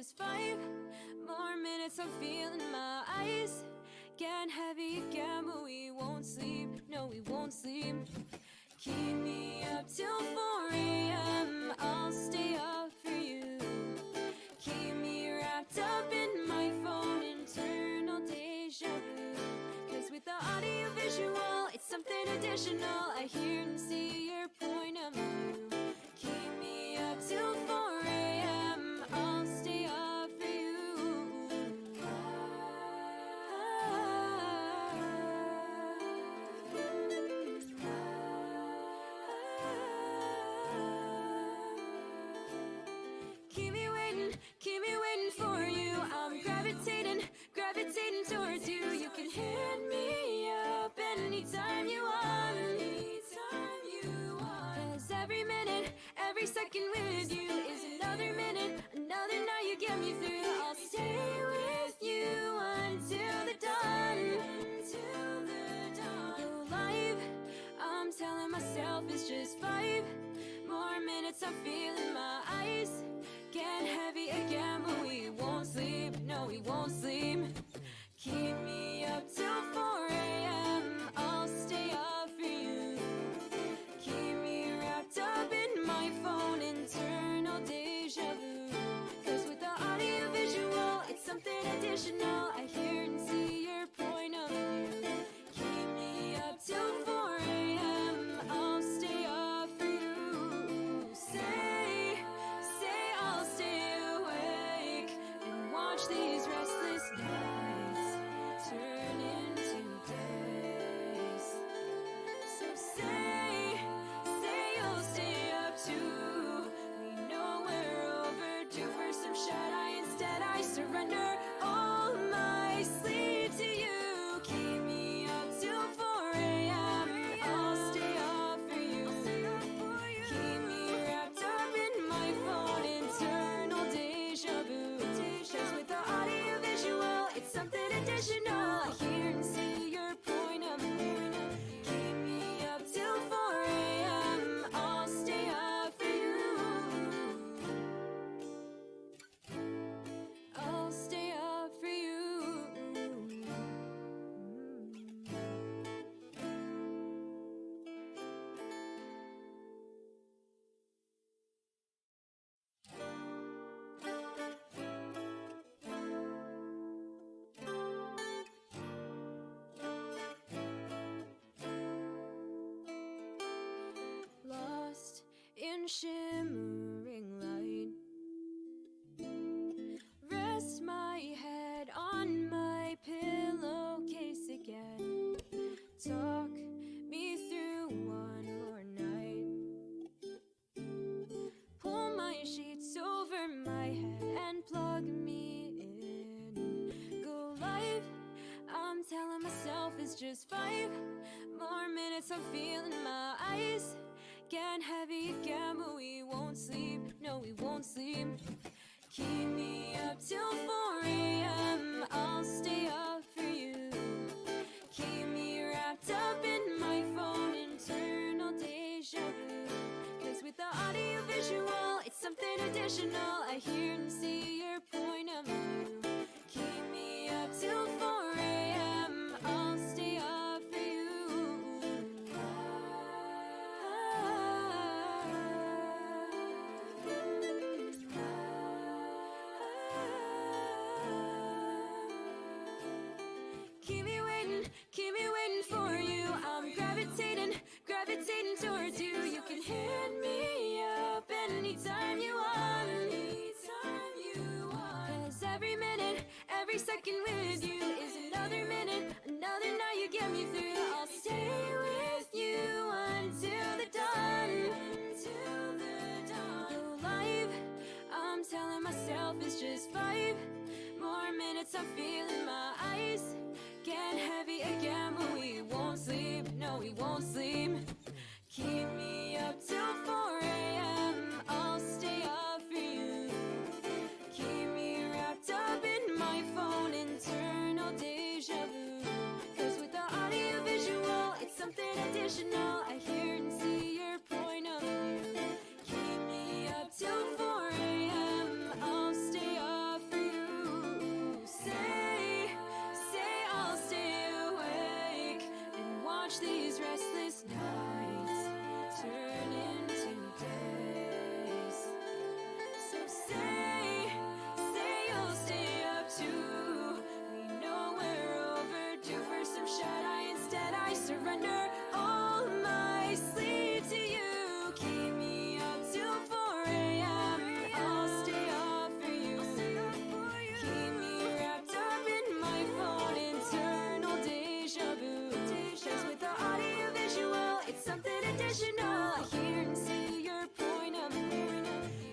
just 5 more minutes. I'm feeling my eyes getting heavy again, but we won't sleep. No, we won't sleep. Keep me up till 4 a.m. I'll stay up for you. Keep me wrapped up in my phone, internal deja vu. Cause with the audio visual, it's something additional. I hear and see your point of view. Keep me up till 4 a.m. I'll stay up for you. Keep me waiting for you. I'm gravitating towards you. You can hit me up anytime you want. Cause every minute, every second with you is another minute, another night you get me through. I'll stay with you until the dawn. Go live, I'm telling myself it's just 5 more minutes. I'm feeling my eyes getting heavy again, but we won't sleep. No, we won't sleep. Keep me up till 4 a.m. I'll stay up for you. Keep me wrapped up in my phone, internal deja vu. Cause with the audio visual, it's something additional. I hear and see your point of view. Keep me up till 4 a.m. I'll stay up for you. Say I'll stay awake and watch these restless nights turn into days. So say you'll stay up too. We know we're overdue for some shut-eye. Instead I surrender all my sleep to you. Keep me up till 4 a.m. I'll stay up for you. Keep me wrapped up in my phone, internal deja vu. Cause with the audio visual, it's something additional. I hear and see your point of view. Keep me up till 4 a.m. I'll stay up for you. I'll stay up for you. Lost in shimmering light, rest my head on my pillowcase again. Talk me through one more night. Pull my sheets over my head and plug me in. Go live, I'm telling myself it's just 5 more minutes. I'm feeling my eyes getting heavy again, but we won't sleep. No, we won't sleep. Keep me up till 4 a.m. I'll stay up for you. Keep me wrapped up in my phone, internal deja vu. Cause with the audio visual, it's something additional. I hear and see your point of view. Keep me up till 4 a.m. I'll stay up for you. Keep me waiting for you. I'm gravitating towards you. You can hit me up anytime you want. Cause every minute, every second with you is another minute, another night you get me through. I'll stay with you until the dawn. Go live, I'm telling myself it's just 5 more minutes. I'm feeling my eyes getting heavy again, but we won't sleep. No, we won't sleep. Keep me up till 4 a.m. I'll stay up for you. Keep me wrapped up in my phone, internal deja vu. Cause with the audio visual, it's something additional. I hear and see your point of view. Keep me up till 4 a.m. I'll stay up surrender all my sleep to you. Keep me up till 4 a.m. I'll stay up for you. Keep me wrapped up in my phone, internal deja vu. 'Cause with the audio visual, it's something additional. I hear and see your point of view.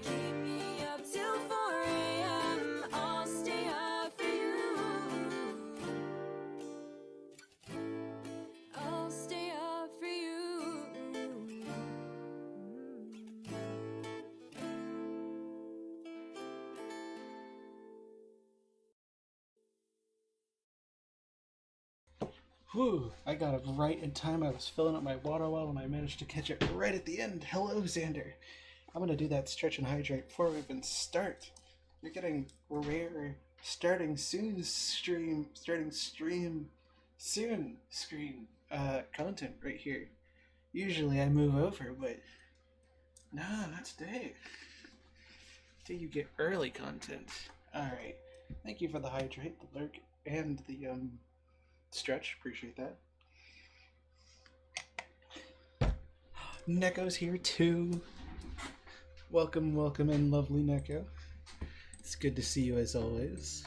Keep me up till 4 a.m. I'll stay up for you. I'll stay up for you. Whew, I got it right in time. I was filling up my water well and I managed to catch it right at the end. Hello, Xander. I'm gonna do that stretch and hydrate before we even start. You're getting rare starting soon stream content right here. Usually I move over, but nah, not today. Today you get early content. Alright. Thank you for the hydrate, the lurk, and the stretch. Appreciate that. Neko's here too. Welcome in, lovely Neko. It's good to see you as always.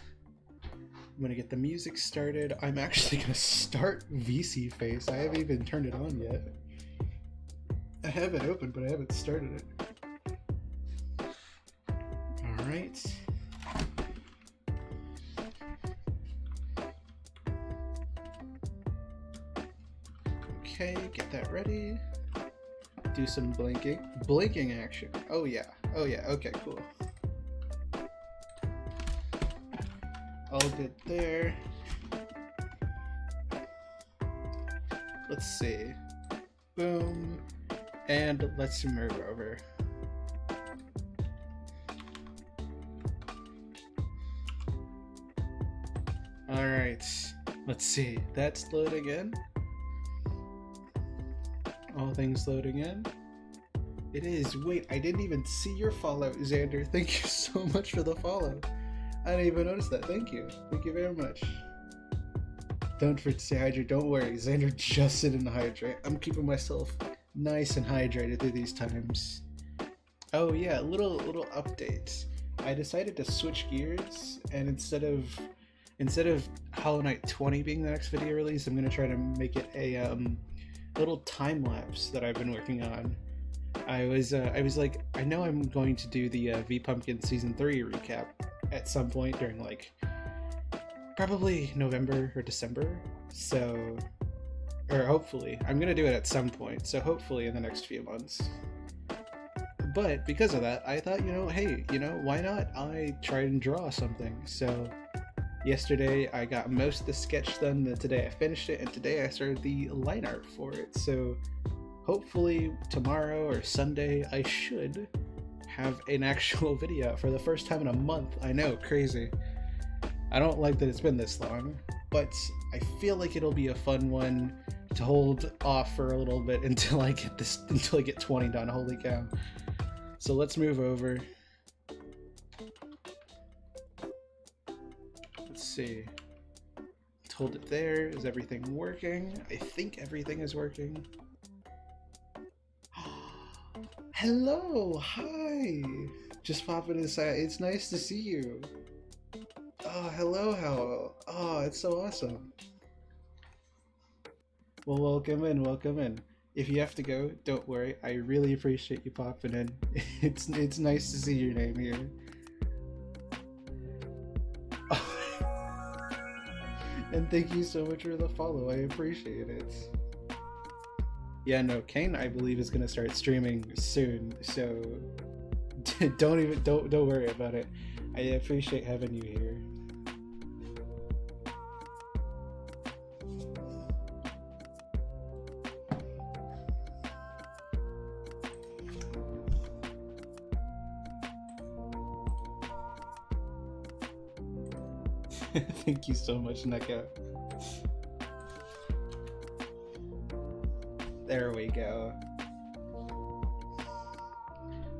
I'm gonna get the music started. I'm actually gonna start VC Face. I haven't even turned it on yet. I have it open, but I haven't started it. Alright. Okay, get that ready. Do some blinking action. Oh yeah, okay, cool. All good there. Let's see. Boom. And let's move over. Alright, let's see. That's loading in. All things loading in. It is. Wait, I didn't even see your follow, Xander. Thank you so much for the follow. I didn't even notice that. Thank you. Thank you very much. Don't forget to say hydrate. Don't worry. Xander just didn't hydrate. I'm keeping myself nice and hydrated through these times. Oh yeah, little updates. I decided to switch gears, and instead of Hollow Knight 20 being the next video release, I'm gonna try to make it a little time lapse that I've been working on. I was like, I know I'm going to do the V Pumpkin season 3 recap at some point during like probably November or December. So, or hopefully, I'm gonna do it at some point. So hopefully in the next few months. But because of that, I thought, hey, why not I try and draw something? So yesterday I got most of the sketch done, then today I finished it, and today I started the line art for it. So hopefully tomorrow or Sunday I should have an actual video for the first time in a month. I know, crazy. I don't like that it's been this long, but I feel like it'll be a fun one to hold off for a little bit until I get 20 done. Holy cow. So let's move over. Let's see. Let's hold it there. Is everything working? I think everything is working. Hello! Hi! Just popping inside. It's nice to see you. Oh, hello, Howell. Oh, it's so awesome. Well, welcome in. If you have to go, don't worry. I really appreciate you popping in. It's nice to see your name here. And thank you so much for the follow. I appreciate it. Yeah, no, Kane, I believe, is gonna start streaming soon, so don't worry about it. I appreciate having you here. Thank you so much, Neko. There we go.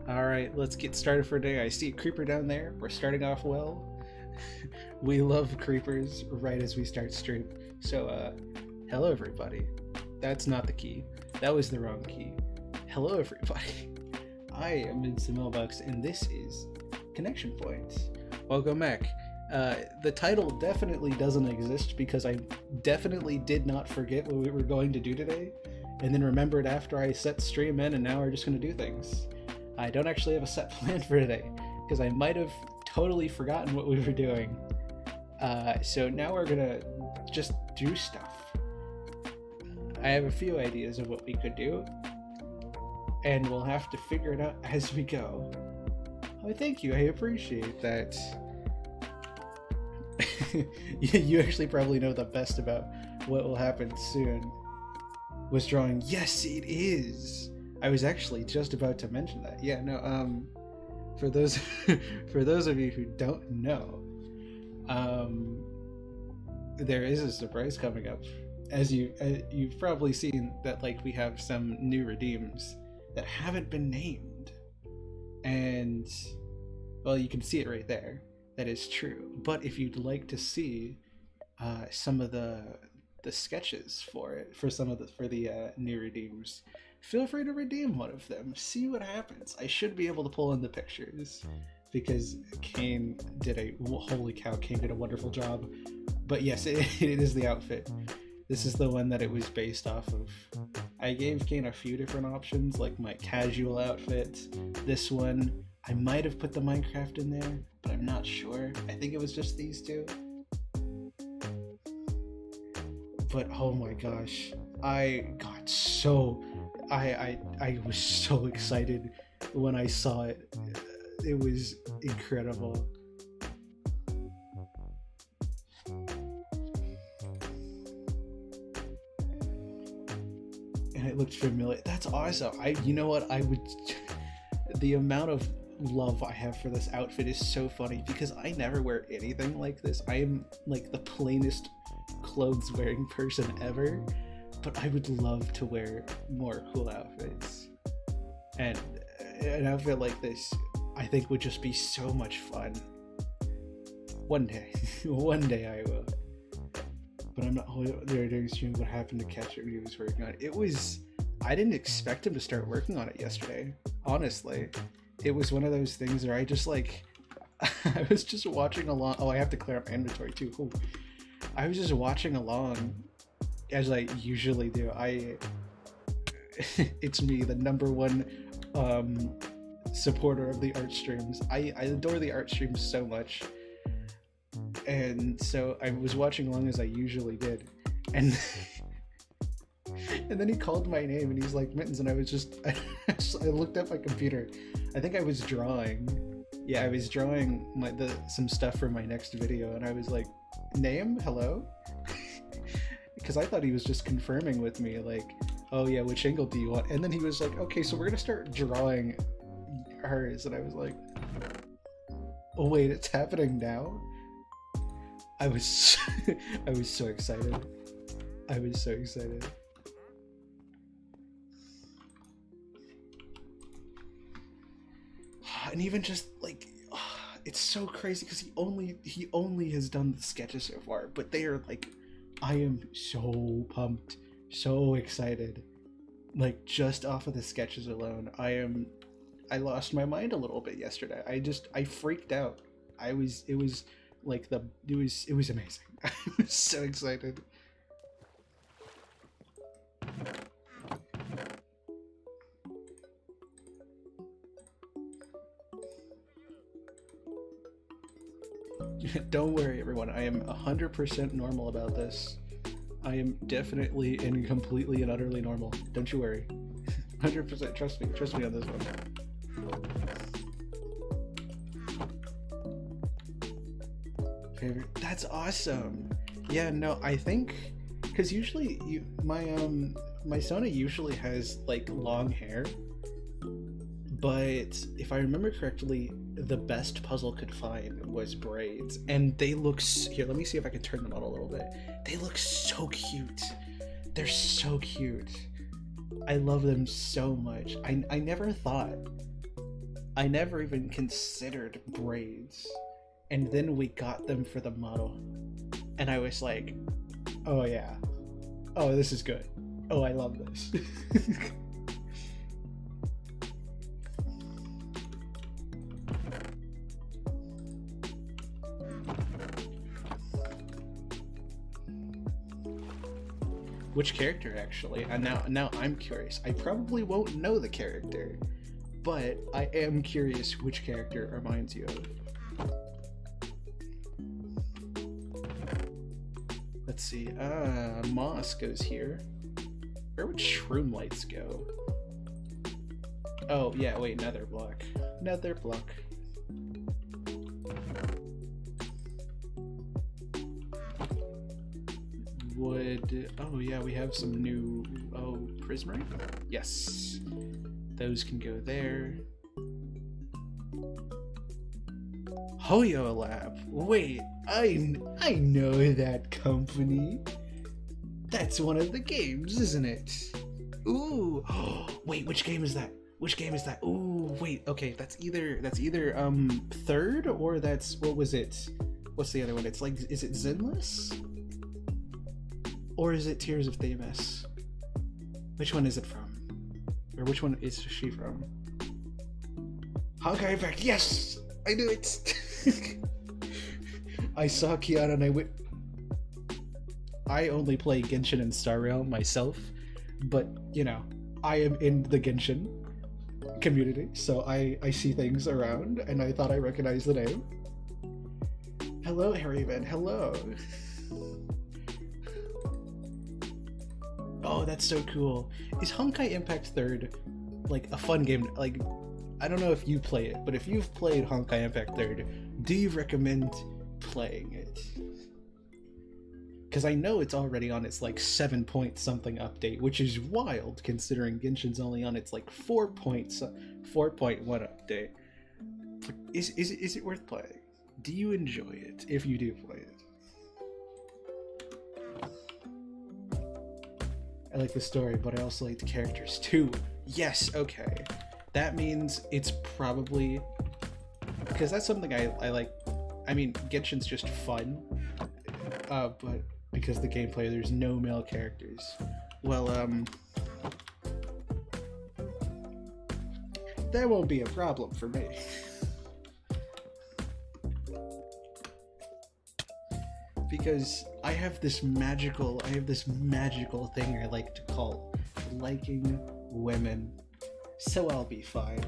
Alright, let's get started for today. I see a creeper down there. We're starting off well. We love creepers right as we start stream. So, hello everybody. that's not the key. That was the wrong key. Hello, everybody. I am Vincent Melbucks, and this is Connection Points. Welcome back. The title definitely doesn't exist because I definitely did not forget what we were going to do today, and then remembered after I set stream in, and now we're just going to do things. I don't actually have a set plan for today because I might have totally forgotten what we were doing. So now we're gonna just do stuff. I have a few ideas of what we could do, and we'll have to figure it out as we go. Oh, thank you. I appreciate that. You actually probably know the best about what will happen soon. Was drawing. Yes, it is. I was actually just about to mention that. Yeah, no, for those of you who don't know, there is a surprise coming up. As you've probably seen that, like, we have some new redeems that haven't been named, and well, you can see it right there. That is true. But if you'd like to see some of the sketches for the new redeems, feel free to redeem one of them. See what happens. I should be able to pull in the pictures because Kane did a wonderful job. But yes, it is the outfit. This is the one that it was based off of. I gave Kane a few different options, like my casual outfit, this one. I might have put the Minecraft in there, but I'm not sure. I think it was just these two. But oh my gosh, I was so excited when I saw it. It was incredible. And it looked familiar. That's awesome. You know what? The amount of love I have for this outfit is so funny because I never wear anything like this. I am like the plainest clothes wearing person ever, but I would love to wear more cool outfits, and an outfit like this I think would just be so much fun. One day I will. But I'm not. They're doing stream. What happened to Catch It when he was working on it? I didn't expect him to start working on it yesterday. Honestly, it was one of those things where I just like, I was just watching along. Oh, I have to clear up my inventory too. Ooh. I was just watching along, as I usually do. It's me, the number one supporter of the art streams. I adore the art streams so much. And so I was watching along as I usually did, and and then he called my name and he's like, Mittens, and I was just I looked at my computer. I think I was drawing. Yeah, I was drawing some stuff for my next video, and I was like, name, hello? Because I thought he was just confirming with me, like, oh yeah, which angle do you want? And then he was like, okay, so we're gonna start drawing hers, and I was like, oh wait, it's happening now? I was so excited. I was so excited. And even just like, it's so crazy because he only has done the sketches so far, but they are like, I am so pumped, so excited. Like, just off of the sketches alone, I lost my mind a little bit yesterday. I freaked out. It was amazing. I was so excited. Don't worry, everyone. I am 100% normal about this. I am definitely and completely and utterly normal. Don't you worry. 100%. Trust me on this one. Favorite. That's awesome. Yeah, no, I think because usually my Sona usually has like long hair, but if I remember correctly, the best Puzzle could find was braids, and they look here. Let me see if I can turn them on a little bit. They look so cute. They're so cute. I love them so much. I never even considered braids. And then we got them for the model, and I was like, oh yeah, Oh, this is good. Oh, I love this. Which character, actually? Now I'm curious. I probably won't know the character, but I am curious which character it reminds you of. Let's see. Moss goes here. Where would Shroom Lights go? Oh, yeah, wait, Nether Block. Nether Block. Oh yeah, we have some new Prismarine? Yes, those can go there. Hoyo Lab. Wait, I know that company. That's one of the games, isn't it? Ooh. Wait, which game is that? Which game is that? Ooh, wait. Okay, that's either third, or that's, what was it? What's the other one? It's like, is it Zenless? Or is it Tears of Themis? Which one is it from? Or which one is she from? Honkai Impact, yes! I knew it! I saw Kiana and I only play Genshin and Star Rail myself, but, you know, I am in the Genshin community, so I see things around, and I thought I recognized the name. Hello, Harryman, hello! Oh, that's so cool. Is Honkai Impact 3rd like a fun game? Like, I don't know if you play it, but if you've played Honkai Impact 3rd, do you recommend playing it? Because I know it's already on its like 7 point something update, which is wild considering Genshin's only on its like 4.1 update. Is it worth playing? Do you enjoy it if you do play it? I like the story, but I also like the characters too. Yes, okay. That means it's probably... because that's something I like. I mean, Genshin's just fun, but because the gameplay, there's no male characters. Well, that won't be a problem for me. Because I have this magical thing I like to call liking women, so I'll be fine.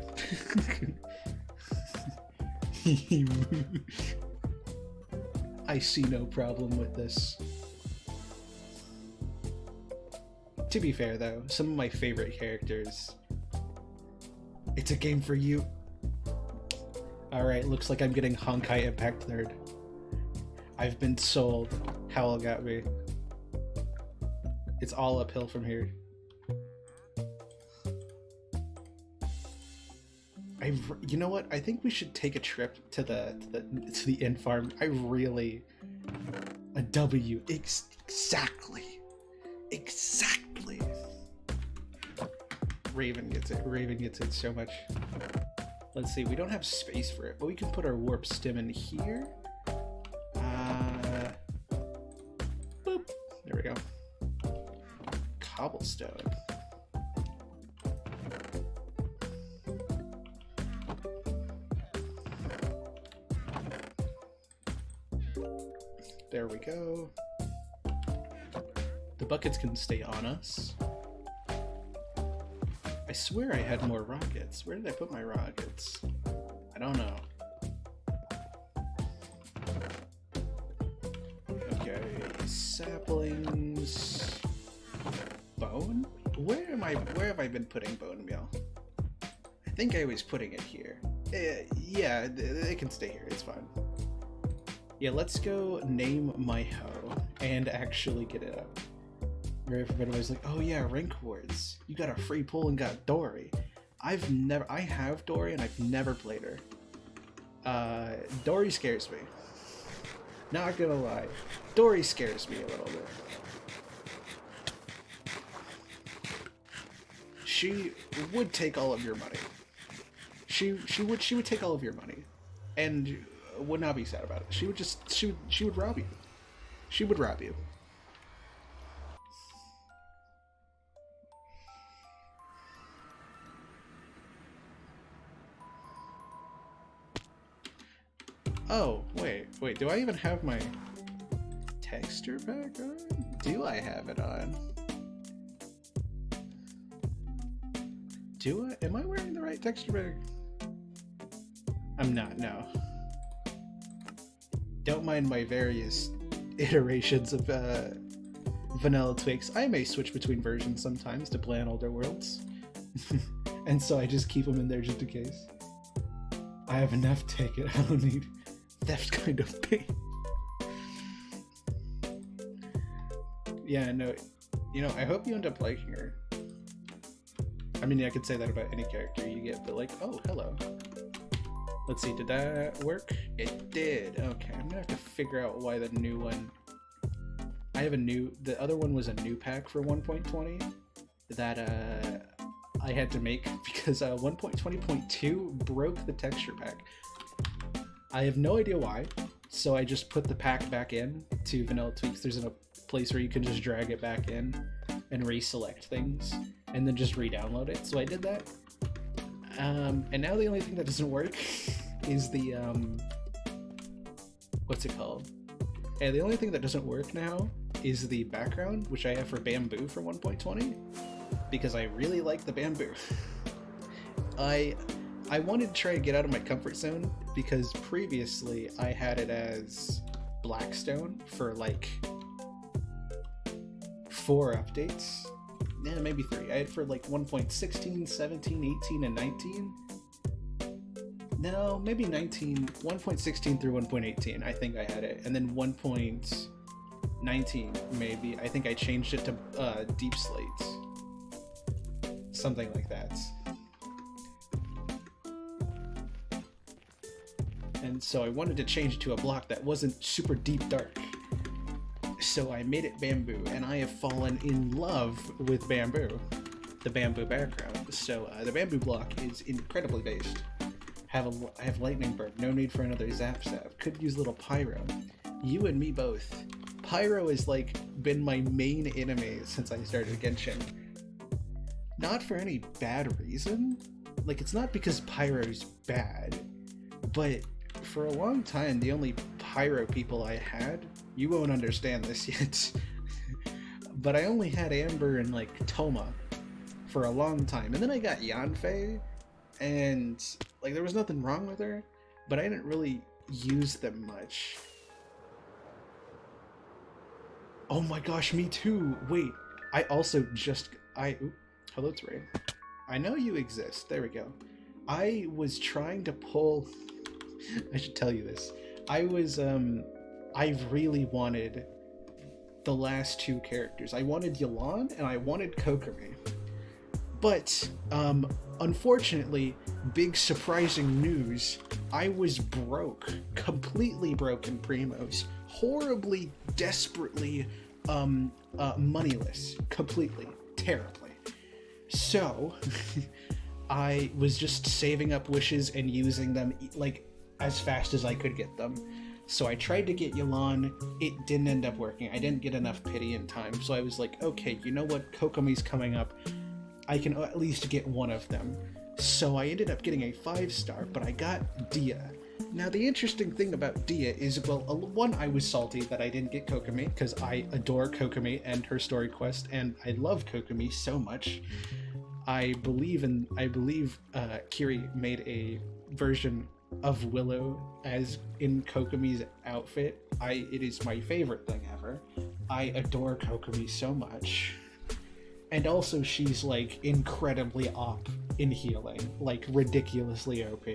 I see no problem with this. To be fair though, some of my favorite characters. It's a game for you. Alright, looks like I'm getting Honkai Impact 3rd. I've been sold. Howl got me. It's all uphill from here. You know what? I think we should take a trip to the inn farm. I really... a W. Exactly. Raven gets it. Raven gets it so much. Let's see. We don't have space for it, but we can put our warp stem in here. Boop. There we go. Cobblestone. There we go. The buckets can stay on us. I swear I had more rockets. Where did I put my rockets? I don't know. Okay, saplings. Bone? Where have I been putting bone meal? I think I was putting it here. Yeah, it can stay here, it's fine. Yeah, let's go name my hoe and actually get it up. Where everybody was like, oh yeah, rank wars. You got a free pull and got Dory. I have Dory and I've never played her. Dory scares me. Not gonna lie. Dory scares me a little bit. She would take all of your money. She would take all of your money. And would not be sad about it. She would rob you. She would rob you. Oh, wait, do I even have my texture pack on? Do I have it on? Am I wearing the right texture pack? I'm not, no. Don't mind my various iterations of Vanilla Twigs. I may switch between versions sometimes to play on older worlds. And so I just keep them in there just in case. I have enough, take it. I don't need theft kind of pain. Yeah, no, you know, I hope you end up liking her. I mean, I could say that about any character you get, but like, oh, hello. Let's see, did that work? It did. Okay, I'm gonna have to figure out why the new one... the other one was a new pack for 1.20 that I had to make because 1.20.2 broke the texture pack. I have no idea why, so I just put the pack back in to Vanilla Tweaks. There's a place where you can just drag it back in and reselect things and then just re-download it. So I did that. And now the only thing that doesn't work is the what's it called? Yeah, the only thing that doesn't work now is the background, which I have for Bamboo for 1.20, because I really like the Bamboo. I wanted to try to get out of my comfort zone because previously I had it as Blackstone for like 4 updates. Yeah, maybe 3. I had for like 1.16, 17, 18, and 19. No, maybe 19. 1.16 through 1.18, I think I had it. And then 1.19, maybe. I think I changed it to Deep Slate. Something like that. And so I wanted to change it to a block that wasn't super deep dark. So I made it Bamboo, and I have fallen in love with Bamboo, the Bamboo background. So the Bamboo block is incredibly based. I have Lightning Bird, no need for another Zap. Could use little Pyro. You and me both. Pyro has like been my main enemy since I started Genshin. Not for any bad reason. Like, it's not because Pyro's bad, but for a long time the only Pyro people I had, you won't understand this yet, but I only had Amber and like Toma for a long time, and then I got Yanfei, and like there was nothing wrong with her, but I didn't really use them much. Oh my gosh, me too. Wait, I also just hello, it's Ray. I know you exist. There we go. I was trying to pull I should tell you this. I really wanted the last 2 characters. I wanted Yelan and I wanted Kokomi. But, unfortunately, big surprising news, I was broke. Completely broke in Primos. Horribly, desperately, moneyless. Completely. Terribly. So, I was just saving up wishes and using them, like, as fast as I could get them. So I tried to get Yelan, it didn't end up working. I didn't get enough pity in time, so I was like, okay, you know what, Kokomi's coming up, I can at least get one of them. So I ended up getting a 5-star, but I got Dia. Now the interesting thing about Dia is, well, one, I was salty that I didn't get Kokomi, because I adore Kokomi and her story quest, and I love Kokomi so much. I believe Kiri made a version of Willow as in Kokomi's outfit. It is my favorite thing ever. I adore Kokomi so much. And also she's like incredibly OP in healing, like ridiculously OP.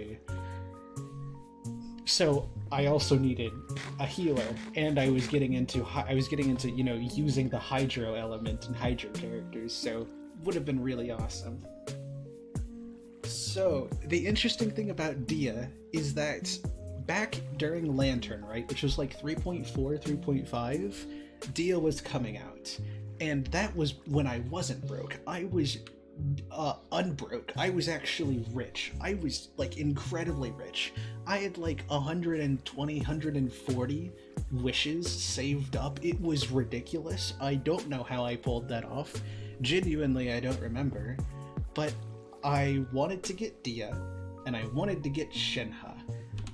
So I also needed a healer, and I was getting into you know, using the Hydro element and Hydro characters, so would have been really awesome. So, the interesting thing about Dia is that back during Lantern, right, which was like 3.4, 3.5, Dia was coming out. And that was when I wasn't broke. I was unbroke. I was actually rich. I was like incredibly rich. I had like 120, 140 wishes saved up. It was ridiculous. I don't know how I pulled that off. Genuinely, I don't remember. But I wanted to get Dia, and I wanted to get Shenhe.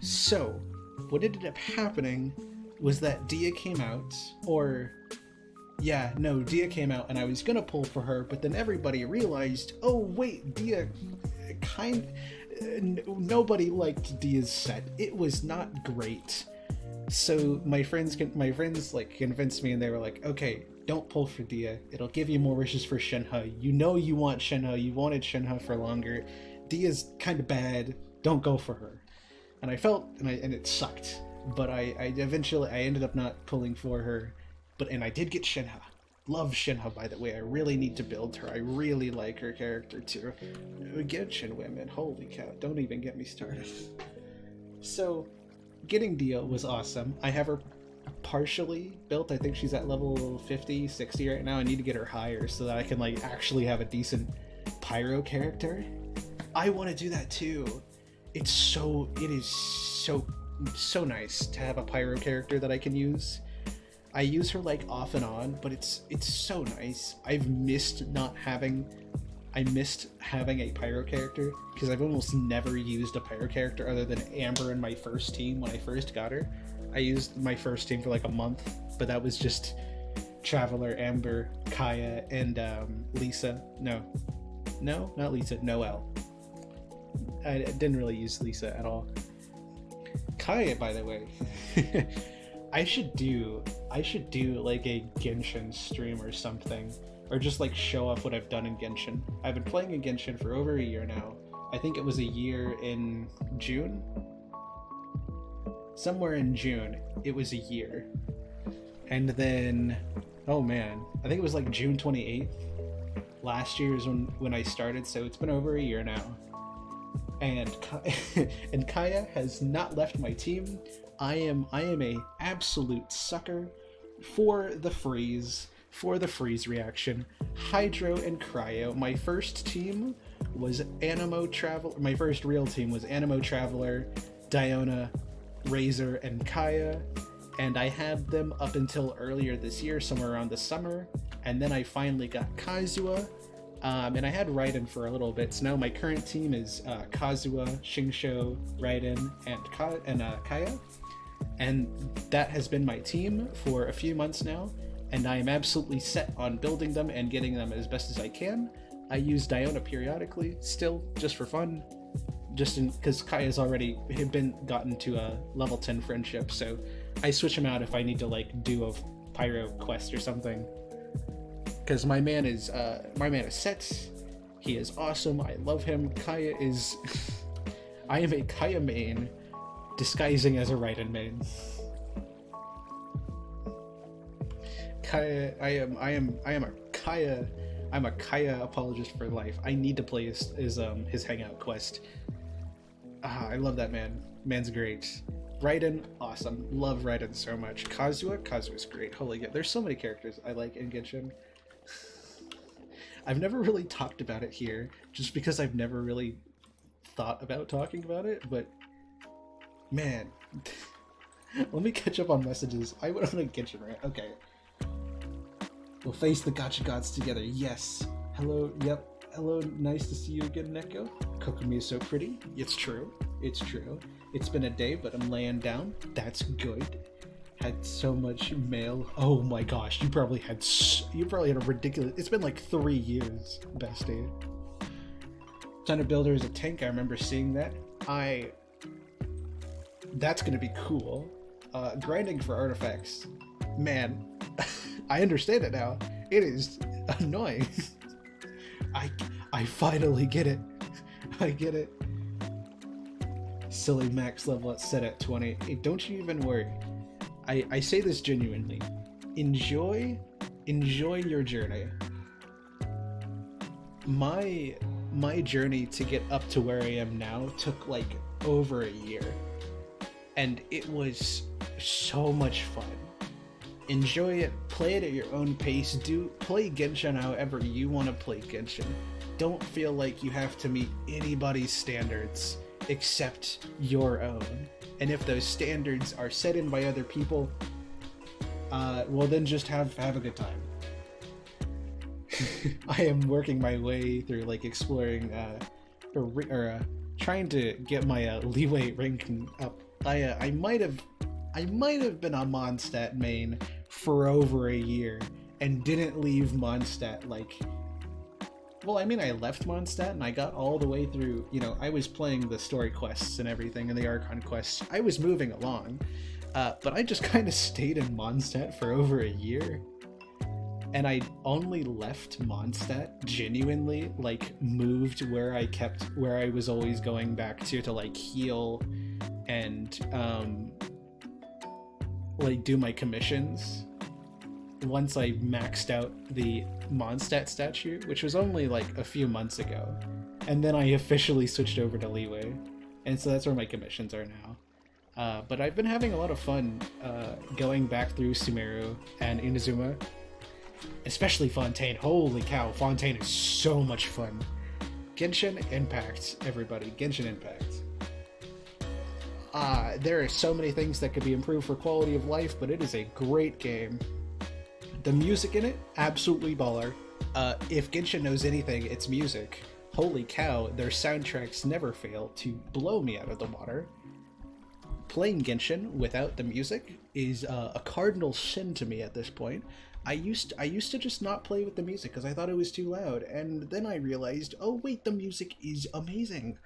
So, what ended up happening was that Dia came out, Dia came out, and I was gonna pull for her, but then everybody realized, oh wait, Dia nobody liked Dia's set. It was not great. So my friends like convinced me, and they were like, okay, don't pull for Dia. It'll give you more wishes for Shenhe. You know you want Shenhe. You wanted Shenhe for longer. Dia's kind of bad. Don't go for her. And I felt, and it sucked. But I eventually ended up not pulling for her. And I did get Shenhe. Love Shenhe, by the way. I really need to build her. I really like her character too. Genshin women, holy cow! Don't even get me started. So, getting Dia was awesome. I have her partially built. I think she's at level 50, 60 right now. I need to get her higher so that I can like actually have a decent pyro character. I want to do that too. It is so nice to have a pyro character that I can use. I use her like off and on, but it's so nice. I missed having a pyro character because I've almost never used a pyro character other than Amber in my first team when I first got her. I used my first team for like a month, but that was just Traveler, Amber, Kaya, and Lisa. No, not Lisa, Noelle. I didn't really use Lisa at all. Kaya, by the way, I should do like a Genshin stream or something, or just like show off what I've done in Genshin. I've been playing in Genshin for over a year now. I think it was a year in June. Somewhere in June, it was a year. And then, oh man, I think it was like June 28th. Last year is when I started, so it's been over a year now. And Kaya has not left my team. I am a absolute sucker for the freeze reaction. Hydro and Cryo. My first team was Anemo Traveler. My first real team was Anemo Traveler, Diona, Razor, and Kaya. And I had them up until earlier this year, somewhere around the summer. And then I finally got Kazuha. And I had Raiden for a little bit. So now my current team is Kazuha, Xingqiu, Raiden, and Kaya. And that has been my team for a few months now. And I am absolutely set on building them and getting them as best as I can. I use Diona periodically, still, just for fun. Because Kaya's already gotten to a level 10 friendship. So I switch him out if I need to like do a pyro quest or something. Because my man is set. He is awesome. I love him. Kaya is. I am a Kaya main, disguising as a Raiden main. Kaya, I am a Kaya. I'm a Kaya apologist for life. I need to play his hangout quest. I love that man. Man's great. Raiden, awesome. Love Raiden so much. Kazuha's great. Holy God, there's so many characters I like in Genshin. I've never really talked about it here, just because I've never really thought about talking about it, but man, let me catch up on messages. I went on a Genshin rant. Okay. We'll face the Gacha gods together. Yes. Hello. Yep. Hello. Nice to see you again, Neko. Kokomi is so pretty. It's true. It's true. It's been a day, but I'm laying down. That's good. Had so much mail. Oh my gosh, you probably had a ridiculous. It's been like 3 years, bestie. Ton of Builder is a tank. I remember seeing that. That's gonna be cool. Grinding for artifacts, man. I understand it now. It is annoying. I finally get it. I get it. Silly max level set at 20. Hey, don't you even worry. I say this genuinely. Enjoy your journey. My journey to get up to where I am now took like over a year. And it was so much fun. Enjoy it, play it at your own pace, play Genshin however you want to play Genshin. Don't feel like you have to meet anybody's standards except your own. And if those standards are set in by other people, well then just have a good time. I am working my way through like exploring or trying to get my leeway ranking up. I might have been on Mondstadt main for over a year and didn't leave Mondstadt. Like, well, I mean, I left Mondstadt and I got all the way through. You know, I was playing the story quests and everything and the Archon quests. I was moving along, but I just kind of stayed in Mondstadt for over a year. And I only left Mondstadt genuinely, like, moved where I was always going back to like heal and like do my commissions once I maxed out the Mondstadt statue, which was only like a few months ago. And then I officially switched over to Liyue, and so that's where my commissions are now. But I've been having a lot of fun going back through Sumeru and Inazuma. Especially Fontaine. Holy cow, Fontaine is so much fun. Genshin Impact, everybody. Genshin Impact. There are so many things that could be improved for quality of life, but it is a great game. The music in it, absolutely baller. If Genshin knows anything, it's music. Holy cow, their soundtracks never fail to blow me out of the water. Playing Genshin without the music is a cardinal sin to me at this point. I used to just not play with the music because I thought it was too loud, and then I realized, oh wait, the music is amazing,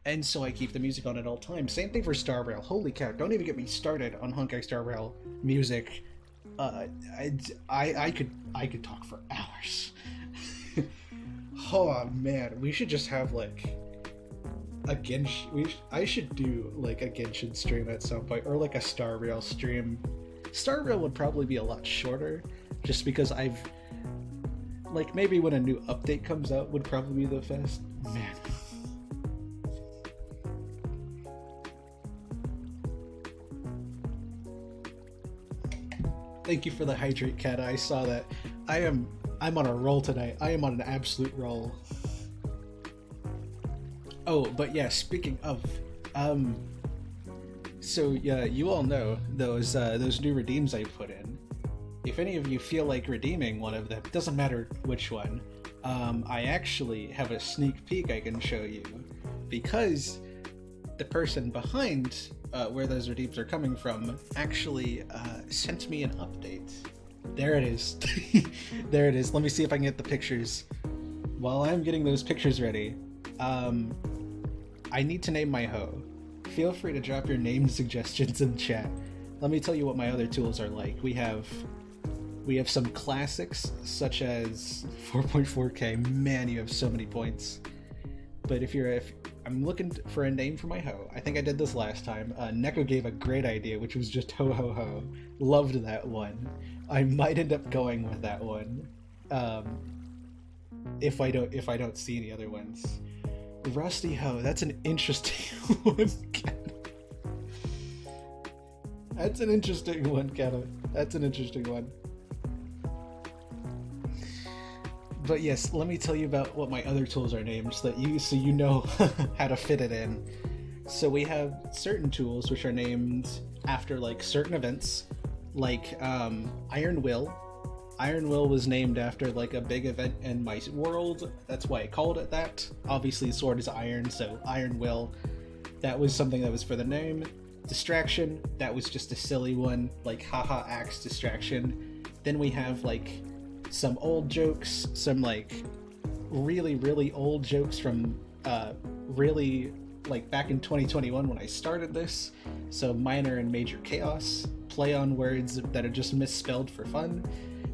and so I keep the music on at all times. Same thing for Star Rail. Holy cow! Don't even get me started on Honkai Star Rail music. I could talk for hours. Oh man, we should just have like a Genshin. I should do like a Genshin stream at some point, or like a Star Rail stream. Star Rail would probably be a lot shorter, just because I've like maybe when a new update comes out would probably be the best. Man. Thank you for the hydrate, Cat. I saw that. I'm on a roll tonight. I am on an absolute roll. Oh, but yeah, speaking of, so yeah, you all know those new redeems I put in. If any of you feel like redeeming one of them, doesn't matter which one, I actually have a sneak peek I can show you, because the person behind where those redeems are coming from actually sent me an update. There it is. There it is. Let me see if I can get the pictures. While I'm getting those pictures ready, I need to name my hoe. Feel free to drop your name suggestions in chat. Let me tell you what my other tools are like. We have some classics, such as 4.4k. Man, you have so many points. But if I'm looking for a name for my hoe, I think I did this last time. Neko gave a great idea, which was just ho ho ho. Loved that one. I might end up going with that one, if I don't see any other ones. Rusty Ho, that's an interesting one. That's an interesting one, Kata. That's an interesting one. But yes, let me tell you about what my other tools are named, so you know how to fit it in. So we have certain tools which are named after like certain events, like Iron Will. Iron Will was named after like a big event in my world. That's why I called it that. Obviously, sword is iron, so Iron Will. That was something that was for the name. Distraction, that was just a silly one, like haha axe distraction. Then we have like some old jokes, some like really, really old jokes from really like back in 2021 when I started this. So minor and major chaos, play on words that are just misspelled for fun.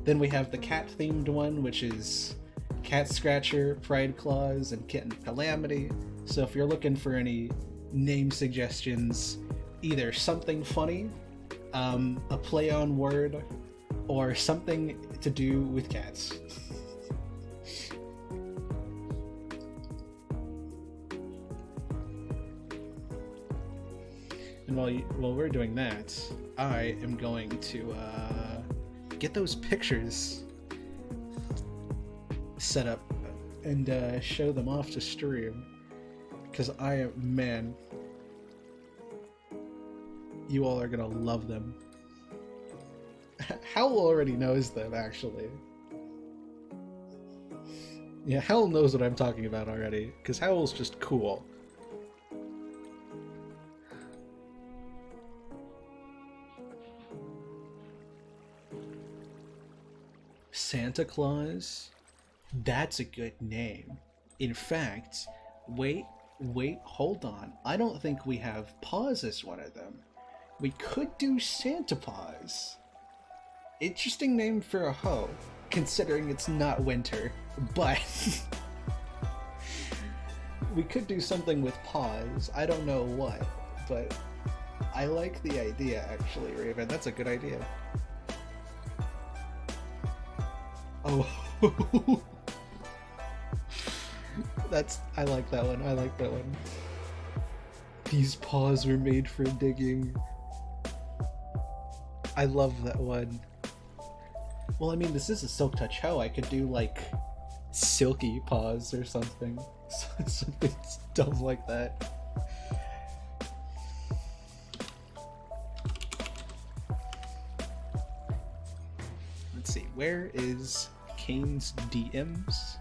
Then we have the cat themed one, which is Cat Scratcher, Pride Claws, and Kitten Calamity. So if you're looking for any name suggestions, either something funny, a play on word, or something to do with cats. And while we're doing that, I am going to get those pictures set up and show them off to stream, because man, you all are gonna love them. Howl already knows them, actually. Yeah, Howl knows what I'm talking about already, because Howl's just cool. Santa Claus? That's a good name. In fact, wait, hold on. I don't think we have Paws as one of them. We could do Santa Paws. Interesting name for a hoe, considering it's not winter, but we could do something with Paws. I don't know what, but I like the idea, actually, Raven. That's a good idea. Oh. I like that one. I like that one. These paws were made for digging. I love that one. Well, I mean, this is a Silk Touch hoe. I could do, like, silky paws or something. Something dumb like that. Let's see, where is Kane's DMs?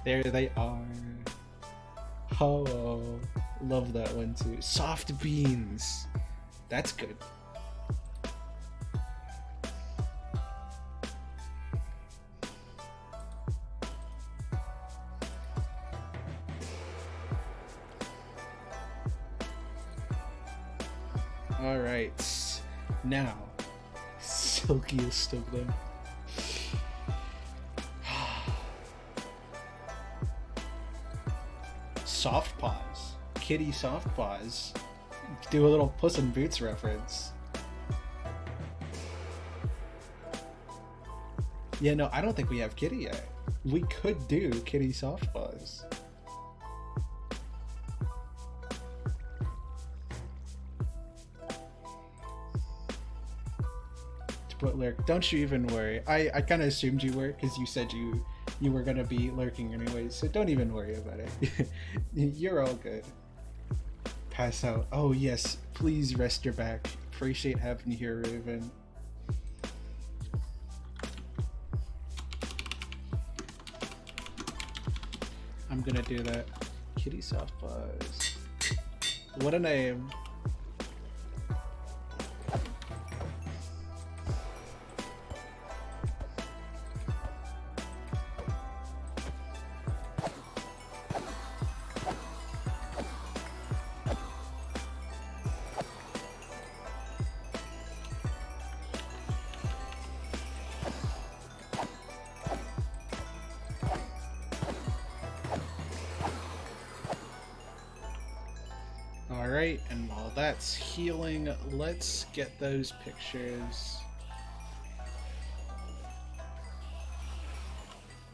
There they are. Oh, love that one too. Soft beans. That's good. All right, now, silkiest of them. Soft Paws. Kitty Soft Paws. Do a little Puss in Boots reference. Yeah, no, I don't think we have Kitty yet. We could do Kitty Soft Paws. To put lurk, don't you even worry. I kind of assumed you were, because you said you were gonna be lurking anyways, so don't even worry about it. You're all good. Pass out. Oh yes, please rest your back. Appreciate having you here, Raven. I'm gonna do that. Kitty Soft Paws. What a name. Alright, and while that's healing, let's get those pictures.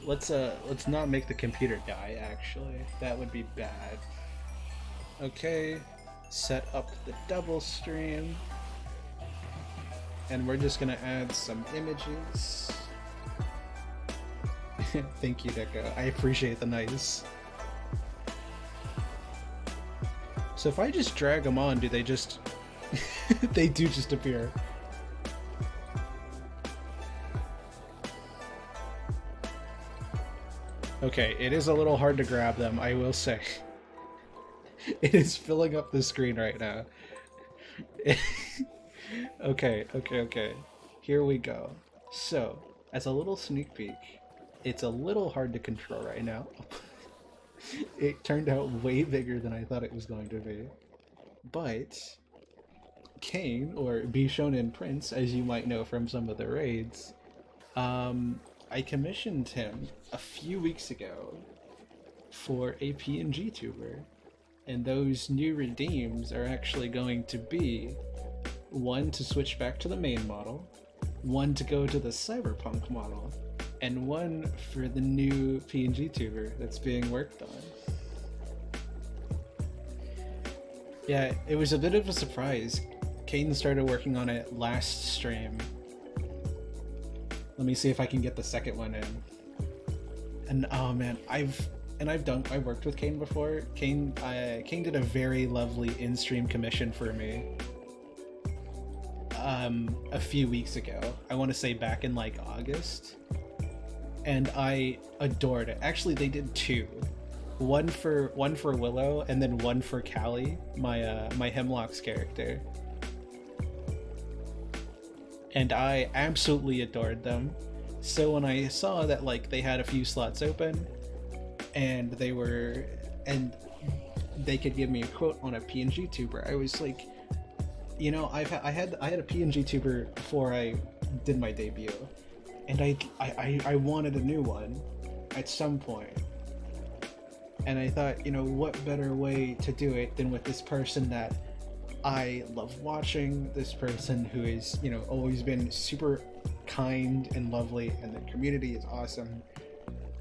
Let's not make the computer die, actually. That would be bad. Okay, set up the double stream. And we're just gonna add some images. Thank you, Deco. I appreciate the nice. So if I just drag them on, do they just... they do just appear. Okay, it is a little hard to grab them, I will say. It is filling up the screen right now. Okay. Here we go. So, as a little sneak peek, it's a little hard to control right now. It turned out way bigger than I thought it was going to be. But Kane, or Bishonen Prince, as you might know from some of the raids, I commissioned him a few weeks ago for a PNG tuber. And those new redeems are actually going to be one to switch back to the main model, one to go to the Cyberpunk model, and one for the new PNG tuber that's being worked on. Yeah, it was a bit of a surprise. Caden started working on it last stream. Let me see if I can get the second one in. And oh man, I've worked with Kane before. Kane did a very lovely in-stream commission for me a few weeks ago. I want to say back in like August. And I adored it. Actually, they did two. One for Willow, and then one for Callie, my Hemlock's character. and I absolutely adored them. So when I saw that like they had a few slots open, and they could give me a quote on a PNG tuber, I was like, you know, I had a PNG tuber before I did my debut, and I wanted a new one at some point. And I thought, you know, what better way to do it than with this person that I love watching, this person who is, you know, always been super kind and lovely, and the community is awesome.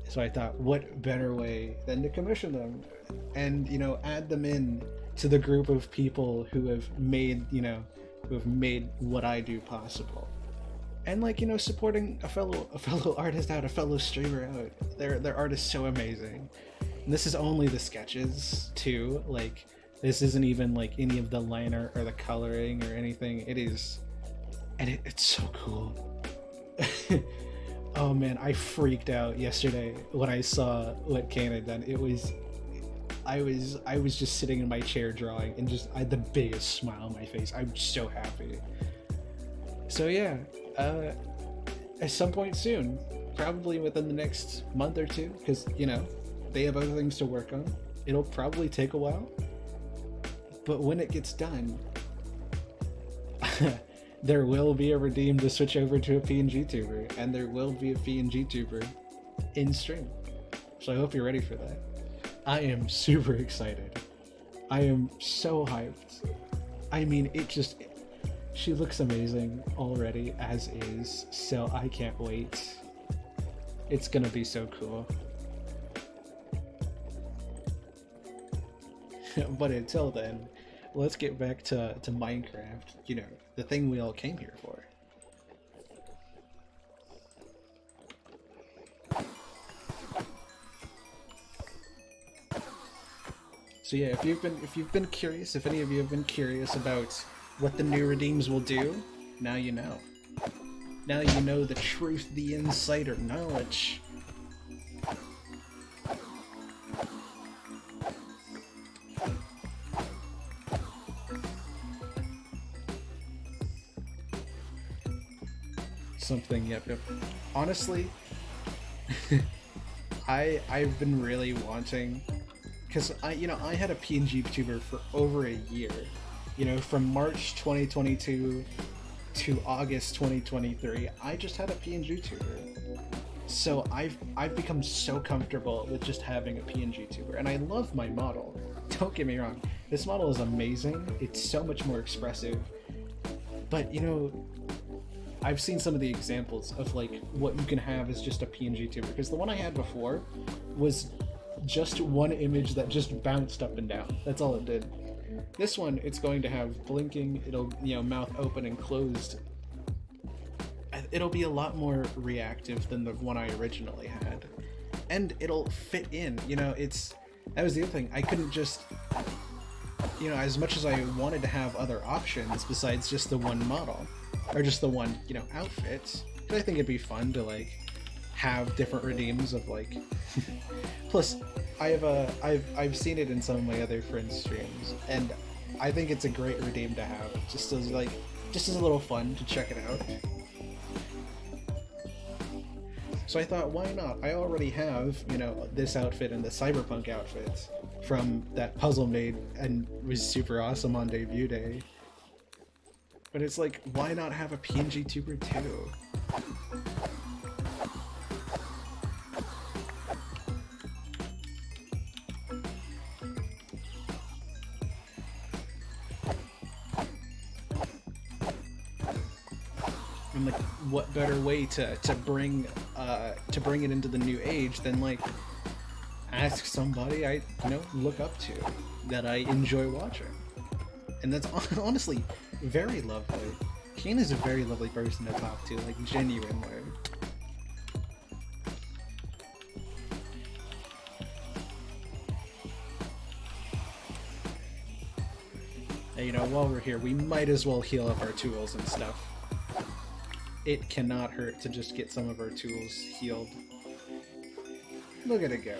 So I thought, what better way than to commission them and, you know, add them in to the group of people who have made, you know, who have made what I do possible. And like, you know, supporting a fellow artist out, a fellow streamer out. Their art is so amazing. And this is only the sketches too. Like, this isn't even like any of the liner or the coloring or anything. It is, and it's so cool. Oh man, I freaked out yesterday when I saw what Kane had done. I was just sitting in my chair drawing, and I had the biggest smile on my face. I'm so happy. So yeah, at some point soon, probably within the next month or two, because, you know, they have other things to work on. It'll probably take a while, but when it gets done, there will be a redeem to switch over to a PNG tuber, and there will be a PNG tuber in stream. So I hope you're ready for that. I am super excited. I am so hyped. I mean, she looks amazing already as is, so I can't wait. It's gonna be so cool. But until then, let's get back to Minecraft, you know, the thing we all came here for. So yeah, if you've been curious, if any of you have been curious about what the new redeems will do, now you know. Now you know the truth, the insider knowledge. Something, yep. Honestly, I've been really wanting, because I had a PNG tuber for over a year, you know, from March 2022 to August 2023. I just had a PNG tuber, so I've become so comfortable with just having a PNG tuber, and I love my model. Don't get me wrong, this model is amazing. It's so much more expressive, but you know, I've seen some of the examples of like what you can have as just a PNG tuber, because the one I had before was just one image that just bounced up and down. That's all it did. This one, it's going to have blinking, it'll, you know, mouth open and closed. It'll be a lot more reactive than the one I originally had. And it'll fit in, you know, that was the other thing. I couldn't just, you know, as much as I wanted to have other options besides just the one model, or just the one, you know, outfit, because I think it'd be fun to like have different redeems of like plus I've seen it in some of my other friends' streams, and I think it's a great redeem to have, just as a little fun to check it out. So I thought, why not? I already have, you know, this outfit and the cyberpunk outfit from that Puzzle made and was super awesome on debut day. But it's like, why not have a PNG tuber too? And like, what better way to bring it into the new age than like ask somebody I, you know, look up to, that I enjoy watching. And that's honestly very lovely. Kane is a very lovely person to talk to, like genuinely. And, you know, while we're here, we might as well heal up our tools and stuff. It cannot hurt to just get some of our tools healed. Look at it go.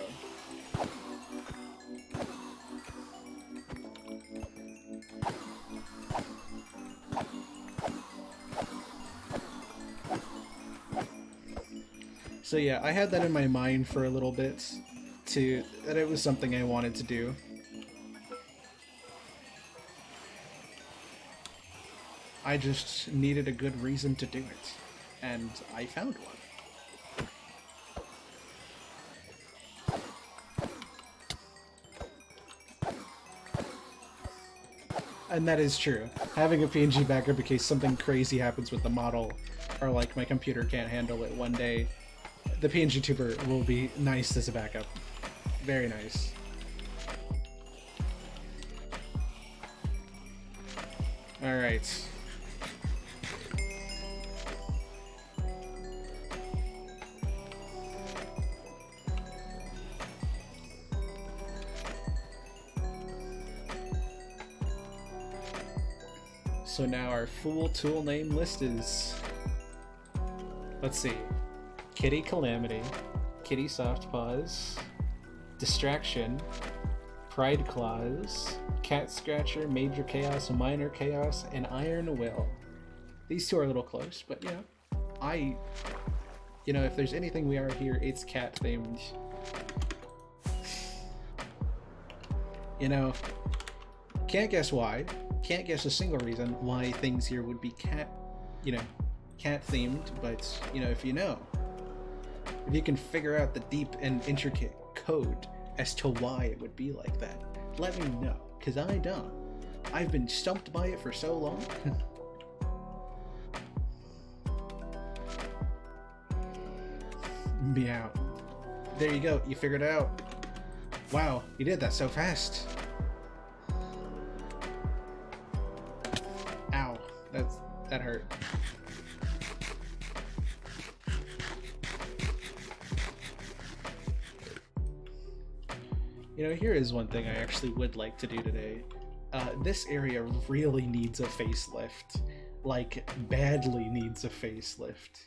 So yeah, I had that in my mind for a little bit, that it was something I wanted to do. I just needed a good reason to do it, and I found one. And that is true. Having a PNG backup in case something crazy happens with the model, or like my computer can't handle it one day, the PNG tuber will be nice as a backup. Very nice. Alright. So now our full tool name list is... Let's see. Kitty Calamity, Kitty Soft Paws, Distraction, Pride Claws, Cat Scratcher, Major Chaos, Minor Chaos, and Iron Will. These two are a little close, but you know, if there's anything we are here, it's cat themed. You know, can't guess why. Can't guess a single reason why things here would be cat themed, but if you can figure out the deep and intricate code as to why it would be like that, let me know, because I don't. I've been stumped by it for so long. Meow. There you go, you figured it out. Wow, you did that so fast. Ow, that hurt. Here is one thing I actually would like to do today. This area really needs a facelift. Like, badly needs a facelift.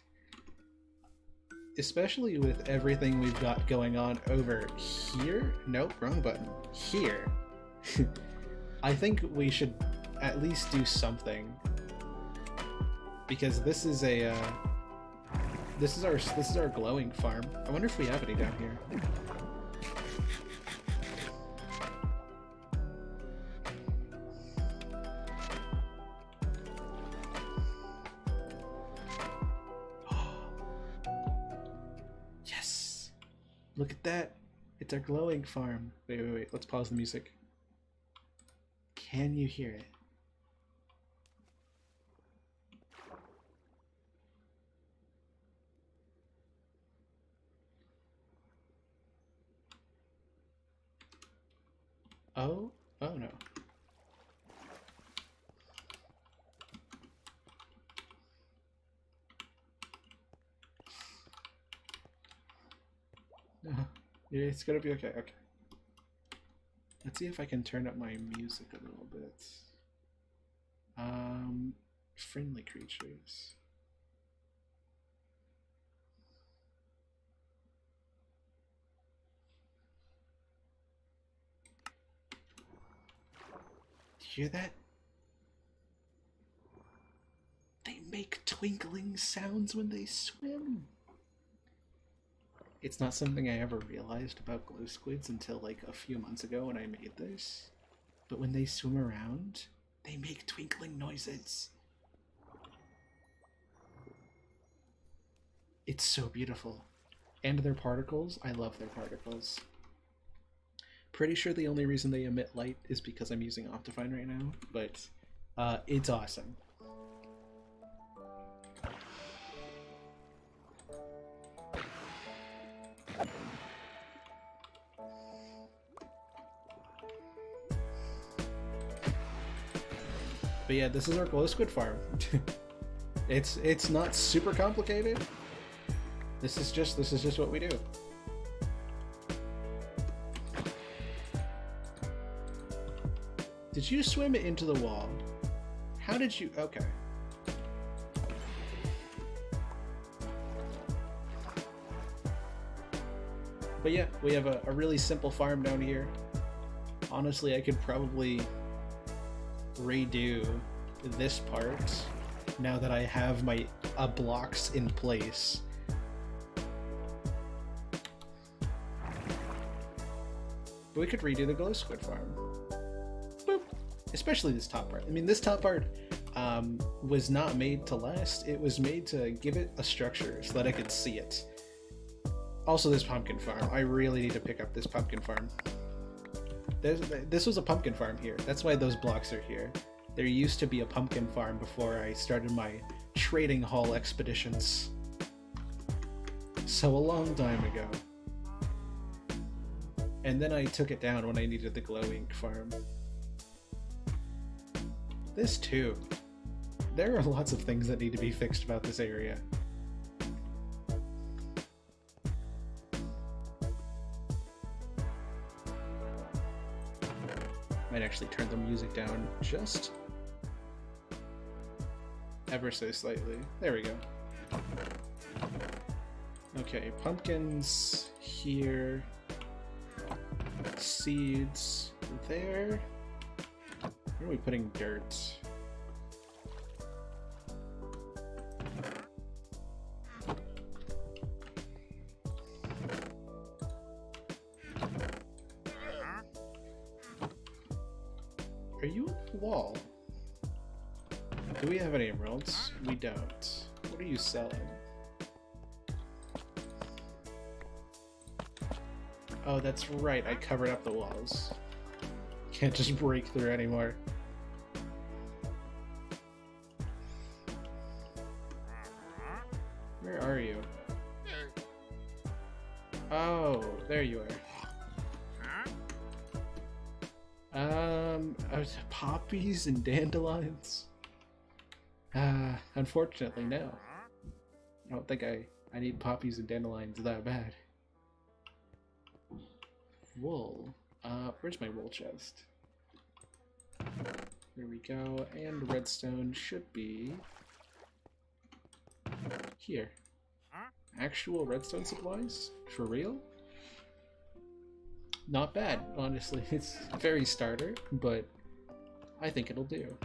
Especially with everything we've got going on over here. Nope, wrong button. Here. I think we should at least do something. Because this is a this is our glowing farm. I wonder if we have any down here. Yes! Look at that! It's our glowing farm. Wait. Let's pause the music. Can you hear it? Oh no. No, yeah, it's gonna be okay. Okay. Let's see if I can turn up my music a little bit. Friendly creatures. Hear that? They make twinkling sounds when they swim. It's not something I ever realized about glow squids until like a few months ago when I made this. But when they swim around, they make twinkling noises. It's so beautiful. And their particles, I love their particles. Pretty sure the only reason they emit light is because I'm using Optifine right now, but it's awesome. But yeah, this is our glow squid farm. It's not super complicated. This is just what we do. Did you swim it into the wall? How did you... Okay. But yeah, we have a really simple farm down here. Honestly, I could probably redo this part now that I have my blocks in place. But we could redo the glow squid farm. Boop. Especially this top part. I mean, this top part was not made to last. It was made to give it a structure so that I could see it. Also, this pumpkin farm. I really need to pick up this pumpkin farm. This was a pumpkin farm here. That's why those blocks are here. There used to be a pumpkin farm before I started my trading hall expeditions. So a long time ago. And then I took it down when I needed the glow ink farm. This too. There are lots of things that need to be fixed about this area. Might actually turn the music down just ever so slightly. There we go. Okay, pumpkins here. Seeds there. Where are we putting dirt? Are you on the wall? Do we have any emeralds? We don't. What are you selling? Oh, that's right. I covered up the walls. Can't just break through anymore. Where are you? Oh, there you are. Poppies and dandelions? Unfortunately, no. I don't think I need poppies and dandelions that bad. Wool. Where's my wool chest? There we go, and redstone should be here. Actual redstone supplies? For real? Not bad, honestly. It's very starter, but I think it'll do.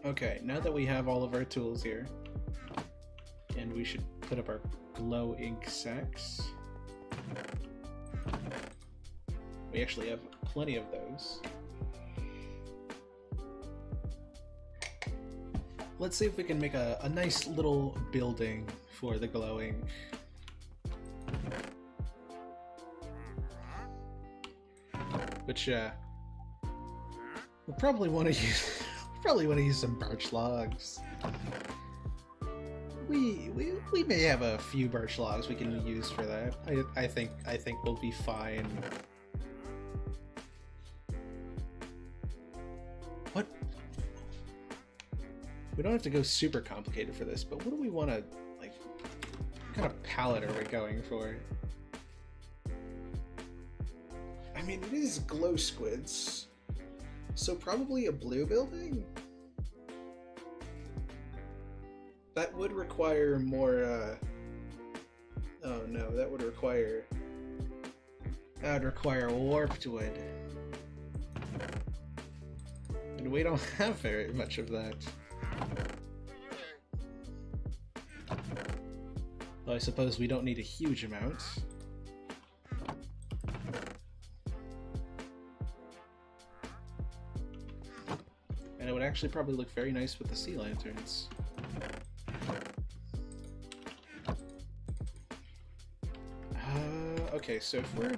Okay, now that we have all of our tools here, and we should put up our glow ink sacks. We actually have plenty of those. Let's see if we can make a nice little building for the glowing. Which we'll probably want to use some birch logs. We may have a few birch logs we can use for that. I think we'll be fine. What? We don't have to go super complicated for this, but what do we want to, like, what kind of palette are we going for? I mean, it is glow squids, so probably a blue building? That would require more, oh no, that would require warped wood. And we don't have very much of that. Though I suppose we don't need a huge amount. And it would actually probably look very nice with the sea lanterns. Okay, so if we're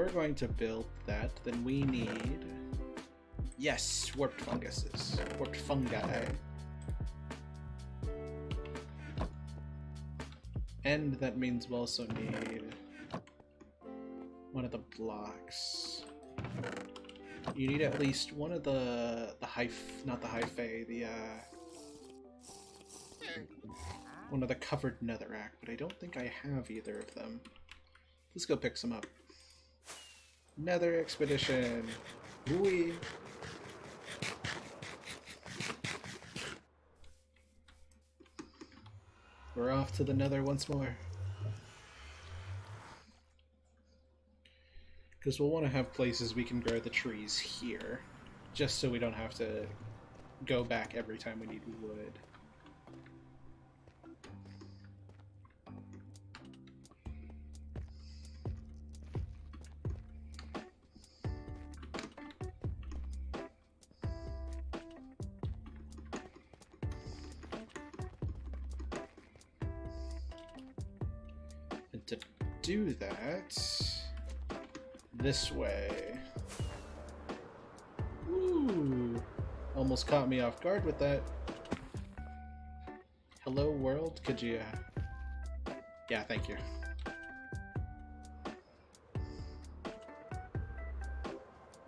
going to build that, then we need, yes, warped funguses, warped fungi. And that means we'll also need one of the blocks. You need at least one of the not the hyphae, the one of the covered netherrack, but I don't think I have either of them. Let's go pick some up. Nether expedition! Whee! We're off to the nether once more. Because we'll want to have places we can grow the trees here, just so we don't have to go back every time we need wood. do that this way. Ooh, almost caught me off guard with that. Hello world, could you... Yeah, thank you.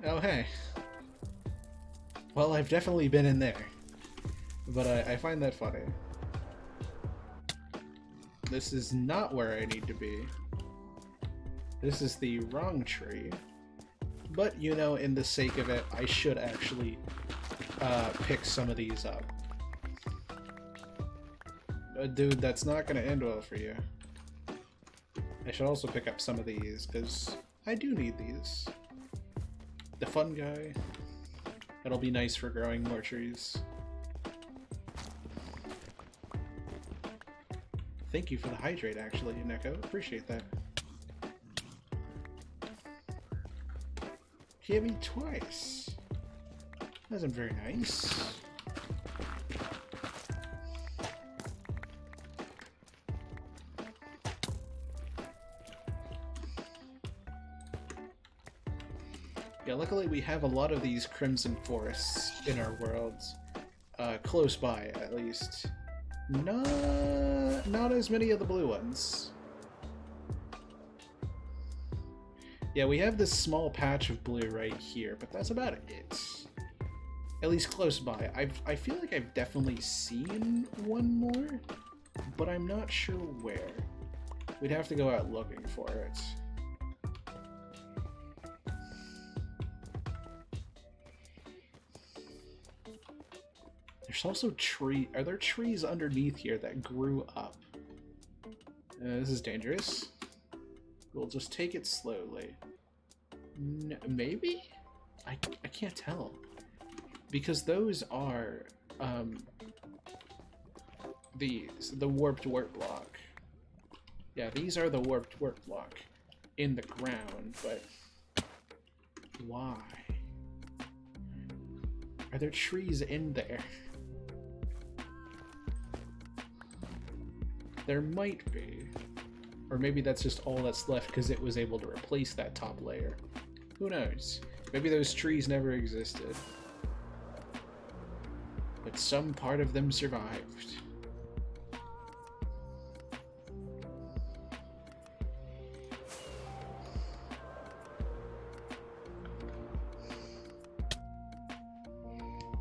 Oh, hey. Well, I've definitely been in there, but I find that funny. This is not where I need to be. This is the wrong tree. But, you know, in the sake of it, I should actually pick some of these up. Dude, that's not going to end well for you. I should also pick up some of these, because I do need these. The fun guy. It'll be nice for growing more trees. Thank you for the hydrate, actually, Neko. Appreciate that. Hit me twice. That wasn't very nice. Yeah, luckily we have a lot of these crimson forests in our worlds. Close by, at least. Not as many of the blue ones. Yeah, we have this small patch of blue right here, but that's about it. At least close by. I feel like I've definitely seen one more, but I'm not sure where. We'd have to go out looking for it. There's also are there trees underneath here that grew up? This is dangerous. We'll just take it slowly. Maybe? I can't tell. Because those are the warped warp block. Yeah, these are the warped warp block in the ground, but why? Are there trees in there? There might be. Or maybe that's just all that's left because it was able to replace that top layer. Who knows? Maybe those trees never existed. But some part of them survived.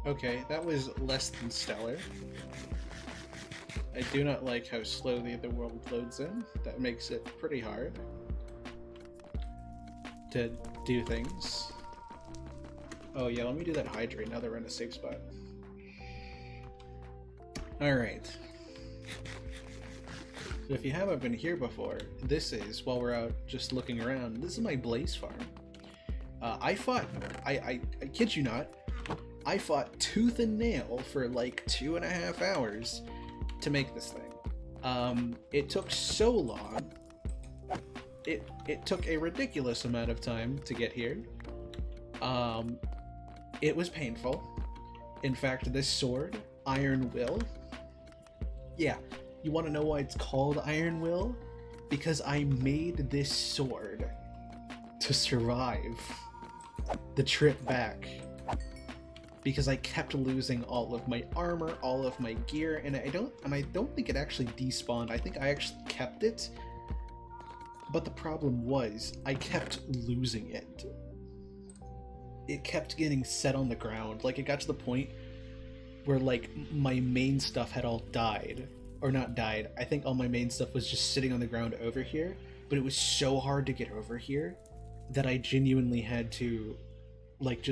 Okay, that was less than stellar. I do not like how slowly the world loads in. That makes it pretty hard to do things. Oh yeah, let me do that hydrate now that we're in a safe spot. Alright. So if you haven't been here before, this is, while we're out just looking around, this is my blaze farm. I kid you not, I fought tooth and nail for like 2.5 hours to make this thing. It took so long. It took a ridiculous amount of time to get here. It was painful. In fact, this sword, Iron Will. Yeah, you want to know why it's called Iron Will? Because I made this sword to survive the trip back. Because I kept losing all of my armor, all of my gear, and I don't think it actually despawned. I think I actually kept it. But the problem was, I kept losing it. It kept getting set on the ground. Like, it got to the point where, like, my main stuff had all died. Or not died. I think all my main stuff was just sitting on the ground over here. But it was so hard to get over here that I genuinely had to... like,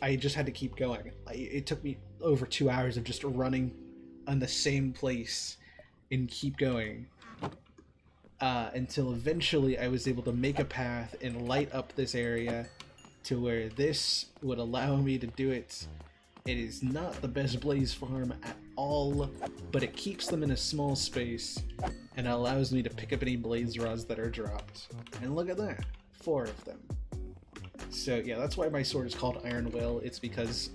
I just had to keep going. It took me over 2 hours of just running on the same place and keep going until eventually I was able to make a path and light up this area to where this would allow me to do it. It is not the best blaze farm at all, but it keeps them in a small space and allows me to pick up any blaze rods that are dropped. And look at that, 4 of them. So yeah, that's why my sword is called Iron Will. It's because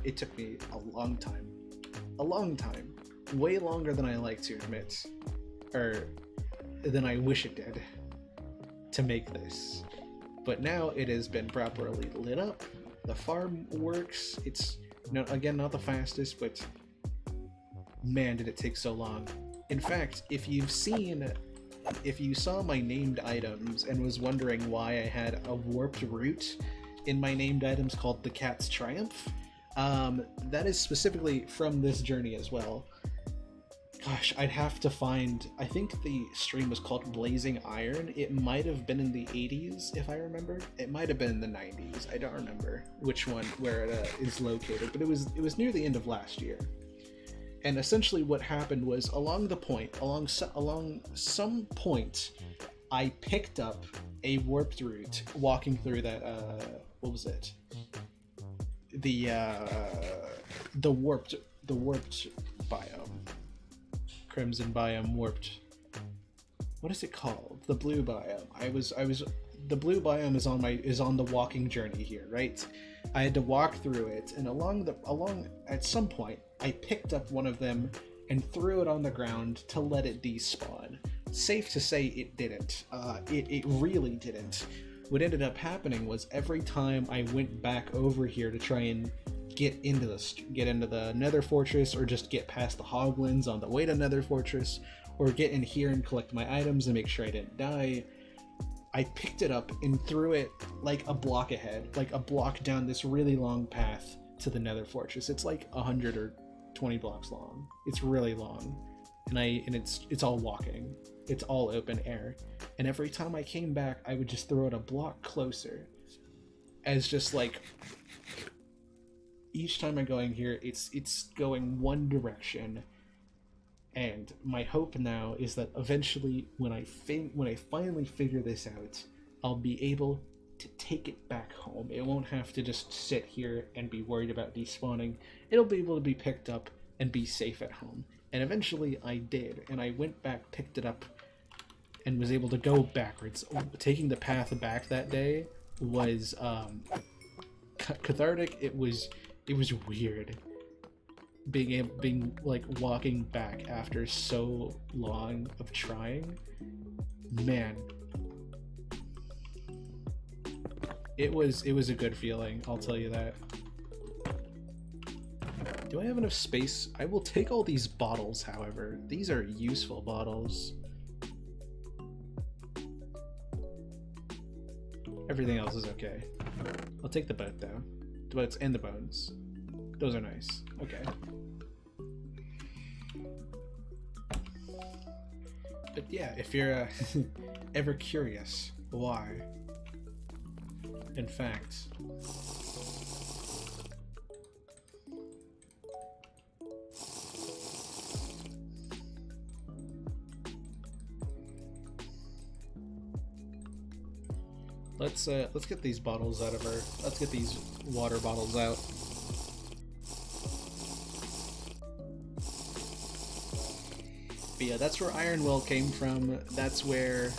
it took me a long time, way longer than I like to admit, or than I wish it did. to make this. But now it has been properly lit up. The farm works. It's again not the fastest, but man, did it take so long. In fact, if you saw my named items and was wondering why I had a warped route in my named items called the Cat's Triumph, that is specifically from this journey as well. Gosh, I'd have to find, I think the stream was called Blazing Iron. It might have been in the 80s, if I remember. It might have been in the 90s. I don't remember which one, where it is located, but it was near the end of last year. And essentially what happened was along some point, I picked up a warped route walking through that, what was it? The warped biome. Crimson biome warped. What is it called? The blue biome. The blue biome is on the walking journey here, right? I had to walk through it, and at some point I picked up one of them and threw it on the ground to let it despawn. Safe to say it didn't. It really didn't. What ended up happening was every time I went back over here to try and get into the Nether Fortress, or just get past the Hoglins on the way to Nether Fortress, or get in here and collect my items and make sure I didn't die, I picked it up and threw it like a block ahead, like a block down this really long path to the Nether Fortress. It's like 100 or 20 blocks long. It's really long, and it's all walking. It's all open air, and every time I came back, I would just throw it a block closer, as just like each time I'm going here, it's going one direction. And my hope now is that eventually, when I finally figure this out, I'll be able to take it back home. It won't have to just sit here and be worried about despawning. It'll be able to be picked up and be safe at home. And eventually I did, and I went back, picked it up, and was able to go backwards. Taking the path back that day was cathartic. It was weird. Being like walking back after so long of trying, man, it was a good feeling, I'll tell you that. Do I have enough space? I will take all these bottles, however. These are useful bottles. Everything else is okay. I'll take the boat though. The boats and the bones. Those are nice. Okay. But yeah, if you're ever curious why, in fact, let's get these bottles out of let's get these water bottles out. But yeah, that's where Ironwell came from. That's where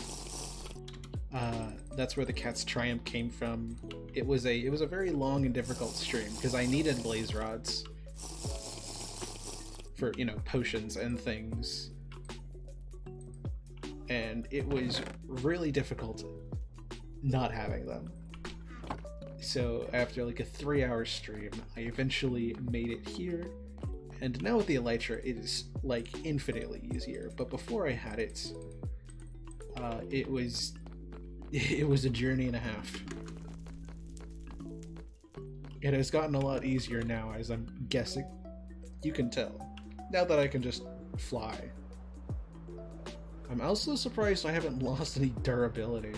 the Cat's Triumph came from. It was a very long and difficult stream because I needed blaze rods for, potions and things. And it was really difficult not having them. So after like a 3-hour stream, I eventually made it here. And now with the Elytra, it is like infinitely easier. But before I had it, it was a journey and a half. It has gotten a lot easier now, as I'm guessing you can tell. Now that I can just fly. I'm also surprised I haven't lost any durability.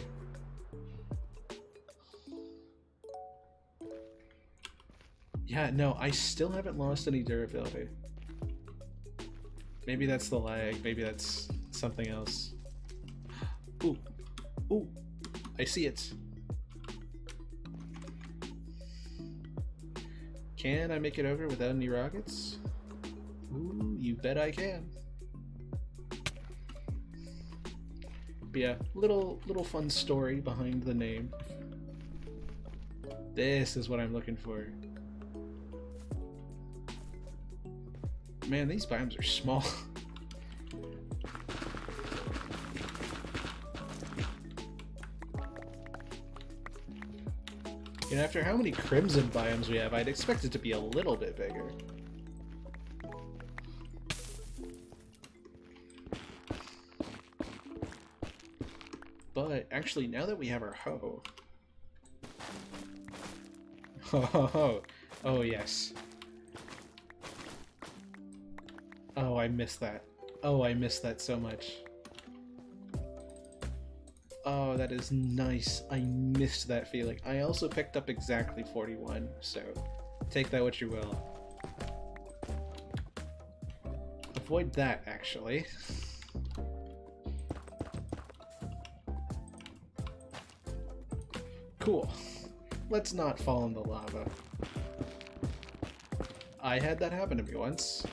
Yeah, no, I still haven't lost any durability. Maybe that's the lag, maybe that's something else. Ooh, ooh, I see it. Can I make it over without any rockets? Ooh, you bet I can. But yeah, little fun story behind the name. This is what I'm looking for. Man, these biomes are small. You know, after how many crimson biomes we have, I'd expect it to be a little bit bigger. But actually, now that we have our hoe... Oh, yes. Oh, I missed that. Oh, I missed that so much. Oh, that is nice. I missed that feeling. I also picked up exactly 41, so take that what you will. Avoid that, actually. Cool. Let's not fall in the lava. I had that happen to me once.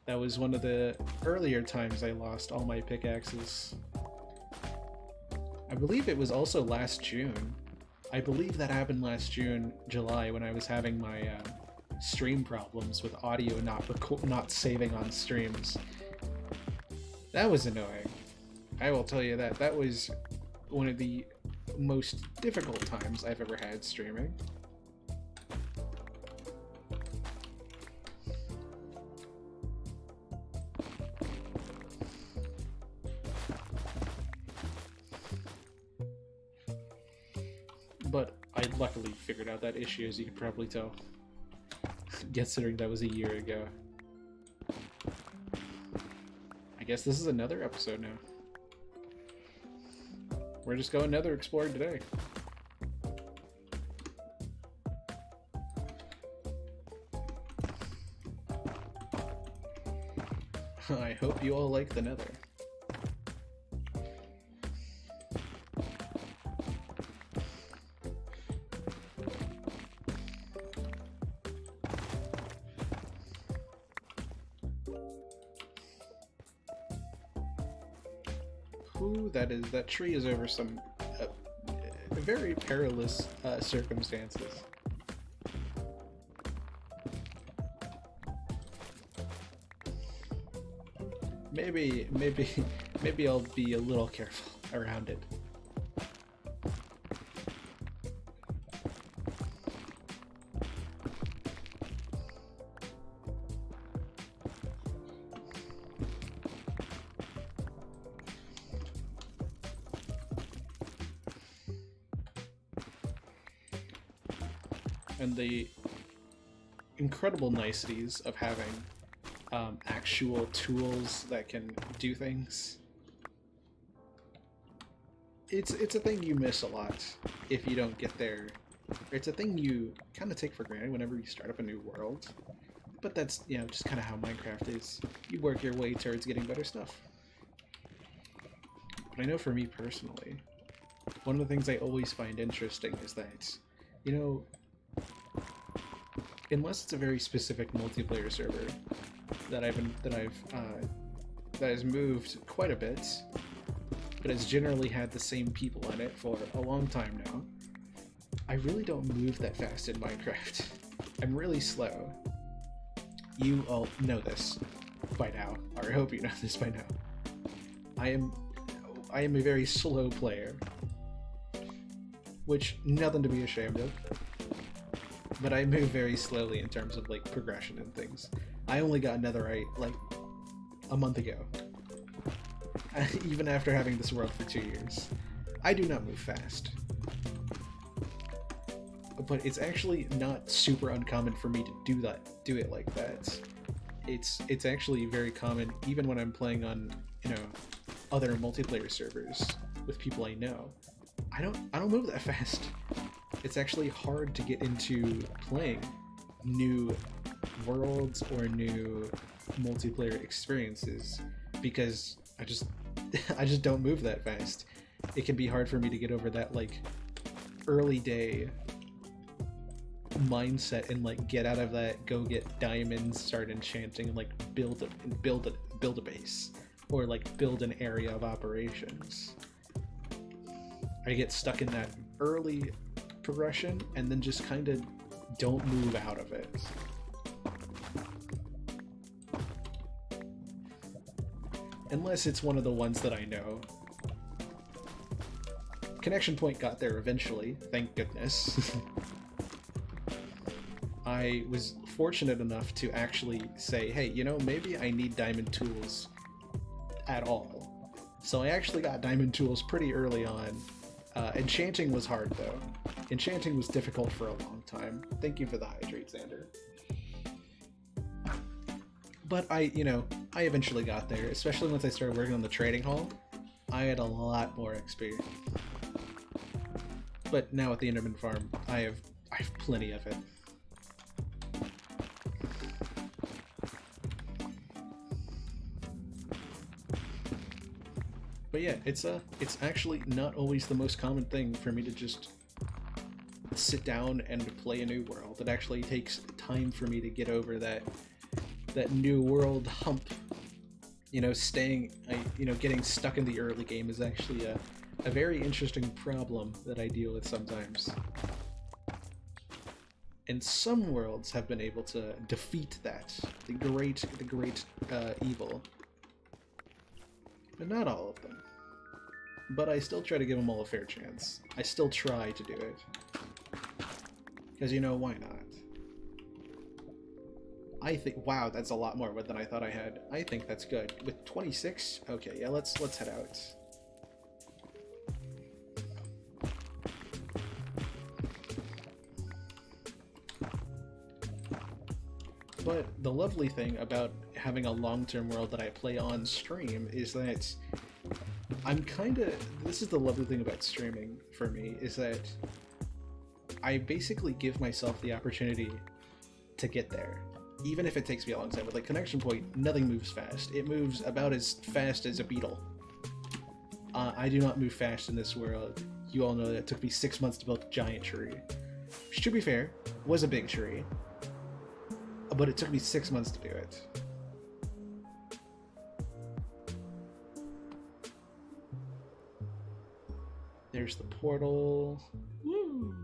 That was one of the earlier times I lost all my pickaxes. I believe it was also last June. I believe that happened last June, July, when I was having my stream problems with audio not saving on streams. That was annoying. I will tell you that. That was one of the most difficult times I've ever had streaming. But I luckily figured out that issue, as you can probably tell, considering that was a year ago. I guess this is another episode now. We're just going nether exploring today. I hope you all like the nether. Ooh, that tree is over some very perilous circumstances. Maybe I'll be a little careful around it. And the incredible niceties of having actual tools that can do things. It's a thing you miss a lot if you don't get there. It's a thing you kind of take for granted whenever you start up a new world. But that's, you know, just kind of how Minecraft is. You work your way towards getting better stuff. But I know for me personally, one of the things I always find interesting is that, you know, unless it's a very specific multiplayer server that has moved quite a bit, but has generally had the same people in it for a long time now, I really don't move that fast in Minecraft. I'm really slow. You all know this by now, or I hope you know this by now. I am a very slow player, which nothing to be ashamed of. But I move very slowly in terms of like progression and things. I only got netherite like a month ago. Even after having this world for 2 years. I do not move fast. But it's actually not super uncommon for me to do it like that. It's actually very common even when I'm playing on, you know, other multiplayer servers with people I know. I don't move that fast. It's actually hard to get into playing new worlds or new multiplayer experiences because I just don't move that fast. It can be hard for me to get over that like early day mindset and like get out of that go get diamonds, start enchanting, and like build a base or like build an area of operations. I get stuck in that early progression and then just kind of don't move out of it. Unless it's one of the ones that I know. Connection Point got there eventually, thank goodness. I was fortunate enough to actually say, hey, you know, maybe I need diamond tools at all. So I actually got diamond tools pretty early on. Enchanting was hard, though. Enchanting was difficult for a long time. Thank you for the hydrate, Xander. But I eventually got there, especially once I started working on the trading hall. I had a lot more XP. But now at the Enderman farm, I have plenty of it. But yeah, it's actually not always the most common thing for me to just sit down and play a new world. It actually takes time for me to get over that new world hump. You know, getting stuck in the early game is actually a very interesting problem that I deal with sometimes. And some worlds have been able to defeat that, the great evil. But not all of them. But I still try to give them all a fair chance. I still try to do it. Because, you know, why not? I think, wow, that's a lot more than I thought I had. I think that's good. With 26? Okay, yeah, let's head out. But the lovely thing about having a long-term world that I play on stream is that this is the lovely thing about streaming for me, is that I basically give myself the opportunity to get there. Even if it takes me a long time. With like Connection Point, nothing moves fast. It moves about as fast as a beetle. I do not move fast in this world. You all know that it took me 6 months to build a giant tree. Which, to be fair, was a big tree. But it took me 6 months to do it. There's the portal. Woo!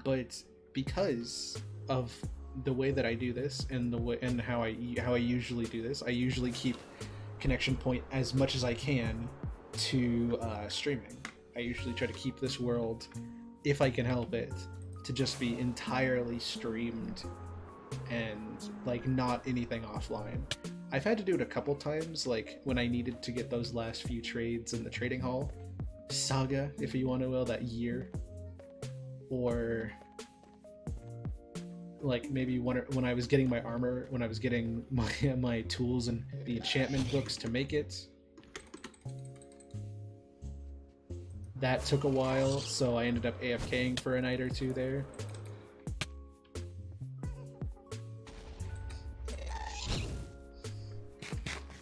But because of the way that I do this and how I usually do this, I usually keep Connection Point as much as I can to streaming. I usually try to keep this world, if I can help it, to just be entirely streamed and like not anything offline. I've had to do it a couple times, like when I needed to get those last few trades in the trading hall saga, if you want to know, that year. Or like maybe when I was getting my armor, when I was getting my tools and the enchantment books to make it. That took a while, so I ended up AFKing for a night or two there.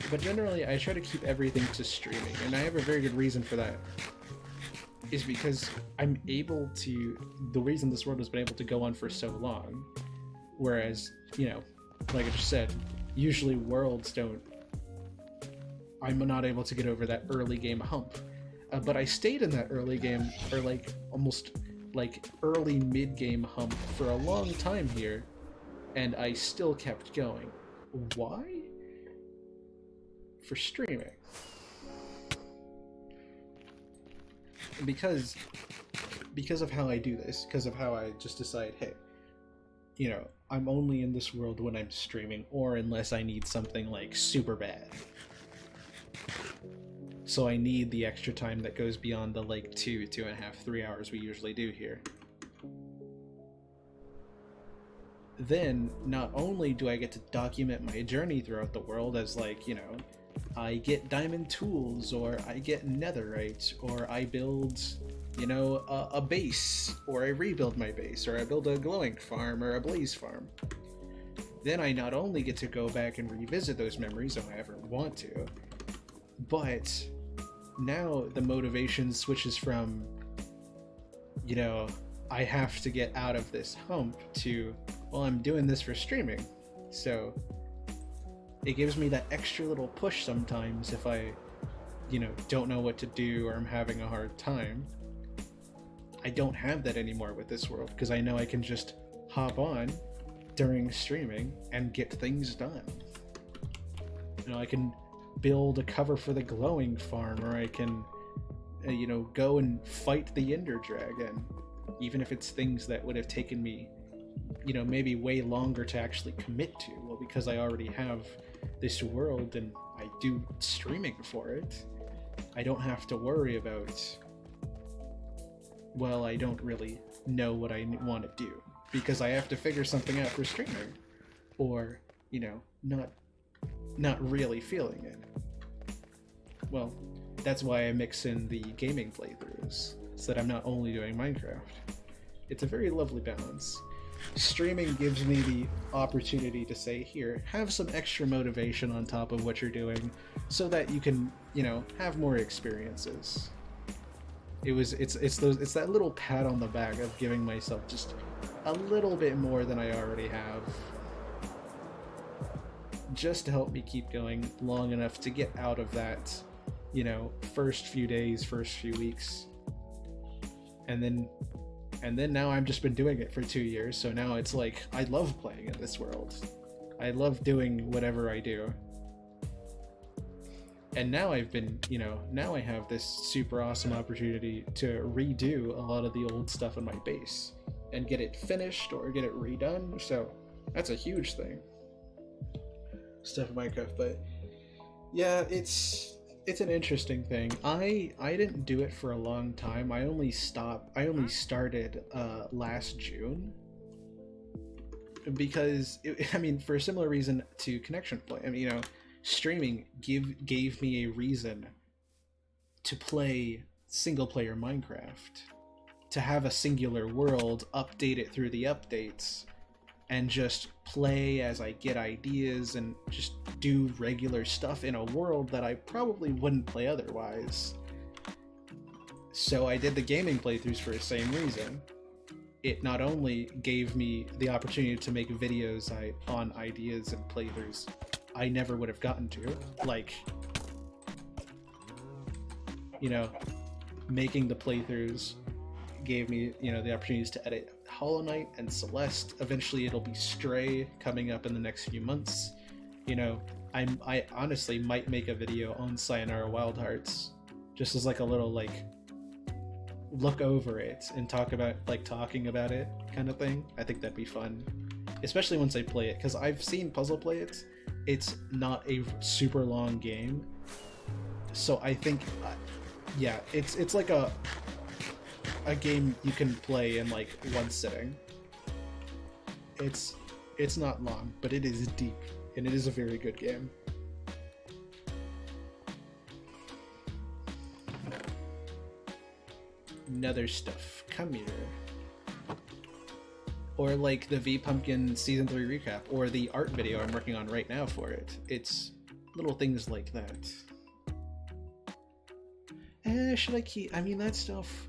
But generally, I try to keep everything to streaming, and I have a very good reason for that. Is because I'm able to, the reason this world has been able to go on for so long, whereas, you know, like I just said, usually worlds I'm not able to get over that early game hump. But I stayed in that early game, or like almost like early mid-game hump for a long time here, and I still kept going. Why? For streaming. Because of how I do this, because of how I just decide, hey, you know, I'm only in this world when I'm streaming, or unless I need something like super bad. So I need the extra time that goes beyond the like 2.5, 3 hours we usually do here. Then, not only do I get to document my journey throughout the world as like, you know, I get diamond tools, or I get netherite, or I build, you know, a base, or I rebuild my base, or I build a glowing farm, or a blaze farm. Then I not only get to go back and revisit those memories if I ever want to, but now the motivation switches from, you know, I have to get out of this hump to, well, I'm doing this for streaming. So it gives me that extra little push sometimes if I, you know, don't know what to do or I'm having a hard time. I don't have that anymore with this world because I know I can just hop on during streaming and get things done. You know, I can build a cover for the glowing farm, or I can, go and fight the Ender Dragon, even if it's things that would have taken me, maybe way longer to actually commit to. Well, because I already have this world and I do streaming for it, I don't have to worry about, well, I don't really know what I want to do because I have to figure something out for streaming, or, not really feeling it. Well, that's why I mix in the gaming playthroughs, so that I'm not only doing Minecraft. It's a very lovely balance. Streaming gives me the opportunity to say, here, have some extra motivation on top of what you're doing, so that you can, have more experiences. It's that little pat on the back of giving myself just a little bit more than I already have, just to help me keep going long enough to get out of that, first few days, first few weeks. And then now I've just been doing it for 2 years, so now it's like, I love playing in this world. I love doing whatever I do. And now I've been, now I have this super awesome opportunity to redo a lot of the old stuff in my base and get it finished or get it redone, so that's a huge thing. Stuff in Minecraft, but yeah, it's an interesting thing. I didn't do it for a long time. I only started last June because for a similar reason to Connection Point. Streaming gave me a reason to play single player Minecraft, to have a singular world, update it through the updates, and just play as I get ideas and just do regular stuff in a world that I probably wouldn't play otherwise. So I did the gaming playthroughs for the same reason. It not only gave me the opportunity to make videos on ideas and playthroughs I never would have gotten to, like, making the playthroughs gave me, the opportunities to edit Hollow Knight and Celeste. Eventually it'll be Stray coming up in the next few months. I honestly might make a video on Sayonara Wild Hearts, just as like a little, like, look over it and talking about it kind of thing. I think that'd be fun, especially once I play it, because I've seen Puzzle play it. It's not a super long game, so I think, it's like a game you can play in like one sitting. It's not long, but it is deep, and it is a very good game. Nether stuff, come here. Or like the V Pumpkin Season 3 recap, or the art video I'm working on right now for it. It's little things like that. Should I keep... that stuff...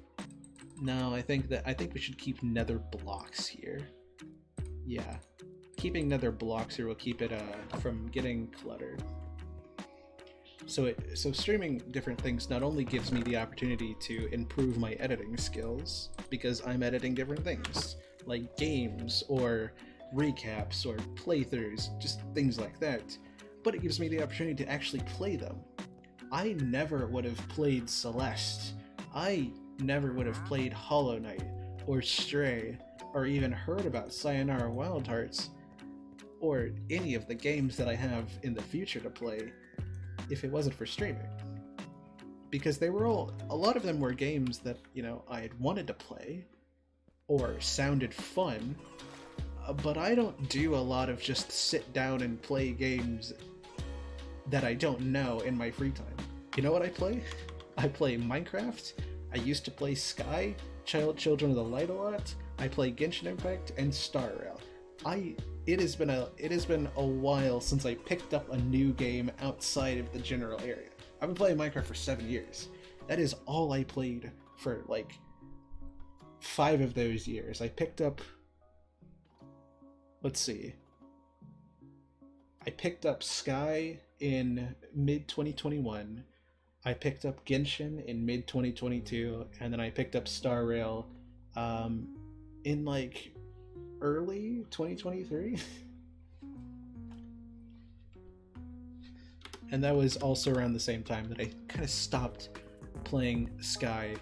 No, I think we should keep nether blocks here. Yeah. Keeping nether blocks here will keep it from getting cluttered. So streaming different things not only gives me the opportunity to improve my editing skills, because I'm editing different things, like games or recaps or playthroughs, just things like that, but it gives me the opportunity to actually play them. I never would have played Celeste. I never would have played Hollow Knight or Stray, or even heard about Sayonara Wild Hearts, or any of the games that I have in the future to play, if it wasn't for streaming. Because a lot of them were games that, I had wanted to play, or sounded fun, but I don't do a lot of just sit down and play games that I don't know in my free time. You know what I play? I play Minecraft. I used to play Sky, Children of the Light a lot. I play Genshin Impact and Star Rail. It has been a while since I picked up a new game outside of the general area. I've been playing Minecraft for 7 years. That is all I played for like 5 of those years. I picked up, let's see, I picked up Sky in mid-2021, I picked up Genshin in mid-2022, and then I picked up Star Rail in like early 2023. And that was also around the same time that I kind of stopped playing Sky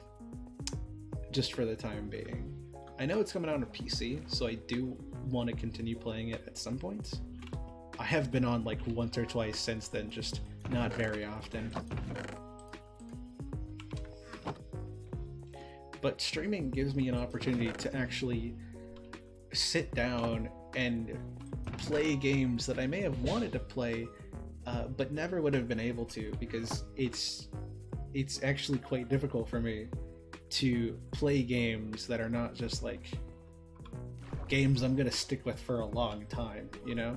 just for the time being. I know it's coming out on PC, so I do want to continue playing it at some point. I have been on like once or twice since then, just not very often. But streaming gives me an opportunity to actually sit down and play games that I may have wanted to play, but never would have been able to, because it's actually quite difficult for me to play games that are not just like games I'm gonna stick with for a long time, you know?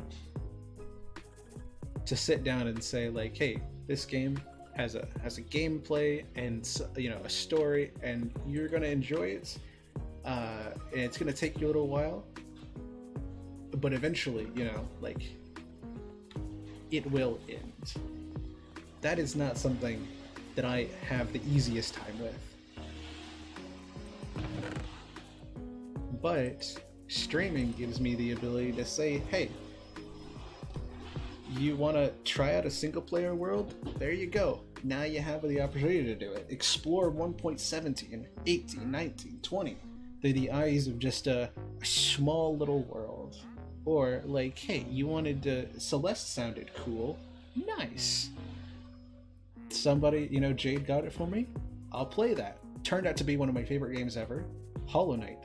To sit down and say like, hey, this game has a gameplay and, you know, a story, and you're gonna enjoy it, and it's gonna take you a little while, but eventually, you know, like, it will end. That is not something that I have the easiest time with. But streaming gives me the ability to say, hey, you want to try out a single player world? There you go. Now you have the opportunity to do it. Explore 1.17, 18, 19, 20 through the eyes of just a small little world. Or like, hey, you wanted to... Celeste sounded cool. Nice. Somebody, you know, Jade got it for me. I'll play that. Turned out to be one of my favorite games ever. Hollow Knight.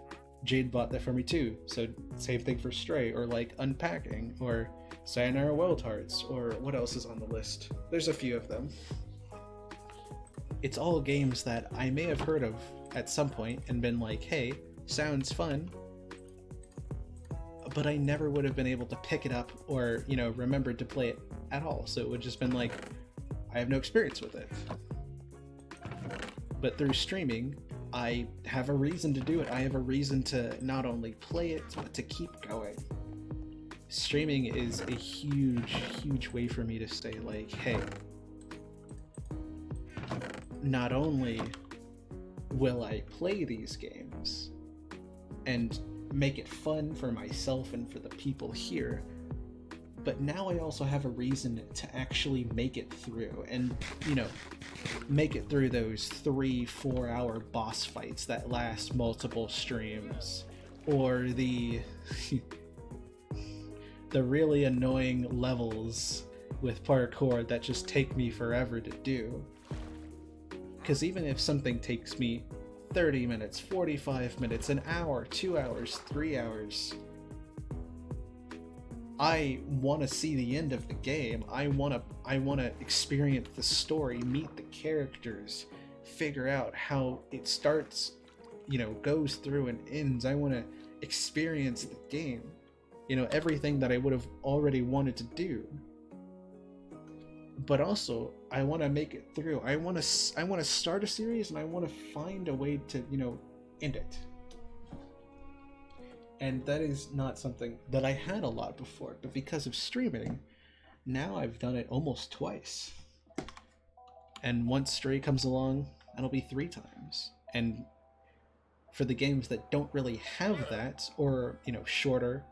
Jade bought that for me too. So same thing for Stray, or like Unpacking, or Sayonara Wild Hearts, or what else is on the list? There's a few of them. It's all games that I may have heard of at some point and been like, hey, sounds fun, but I never would have been able to pick it up or, you know, remember to play it at all. So it would just been like, I have no experience with it. But through streaming, I have a reason to do it. I have a reason to not only play it, but to keep going. Streaming is a huge way for me to say like, hey, not only will I play these games and make it fun for myself and for the people here, but now I also have a reason to actually make it through, and, you know, make it through those 3-4 hour boss fights that last multiple streams, or the the really annoying levels with parkour that just take me forever to do. Because even if something takes me 30 minutes, 45 minutes, an hour, 2 hours, 3 hours, I want to see the end of the game. I want to experience the story, meet the characters, figure out how it starts, you know, goes through and ends. I want to experience the game. You know, everything that I would have already wanted to do. But also, I want to make it through. I want to start a series, and I want to find a way to, you know, end it. And that is not something that I had a lot before, but because of streaming, now I've done it almost twice. And once Stray comes along, that'll be 3 times. And for the games that don't really have that, or, you know, shorter,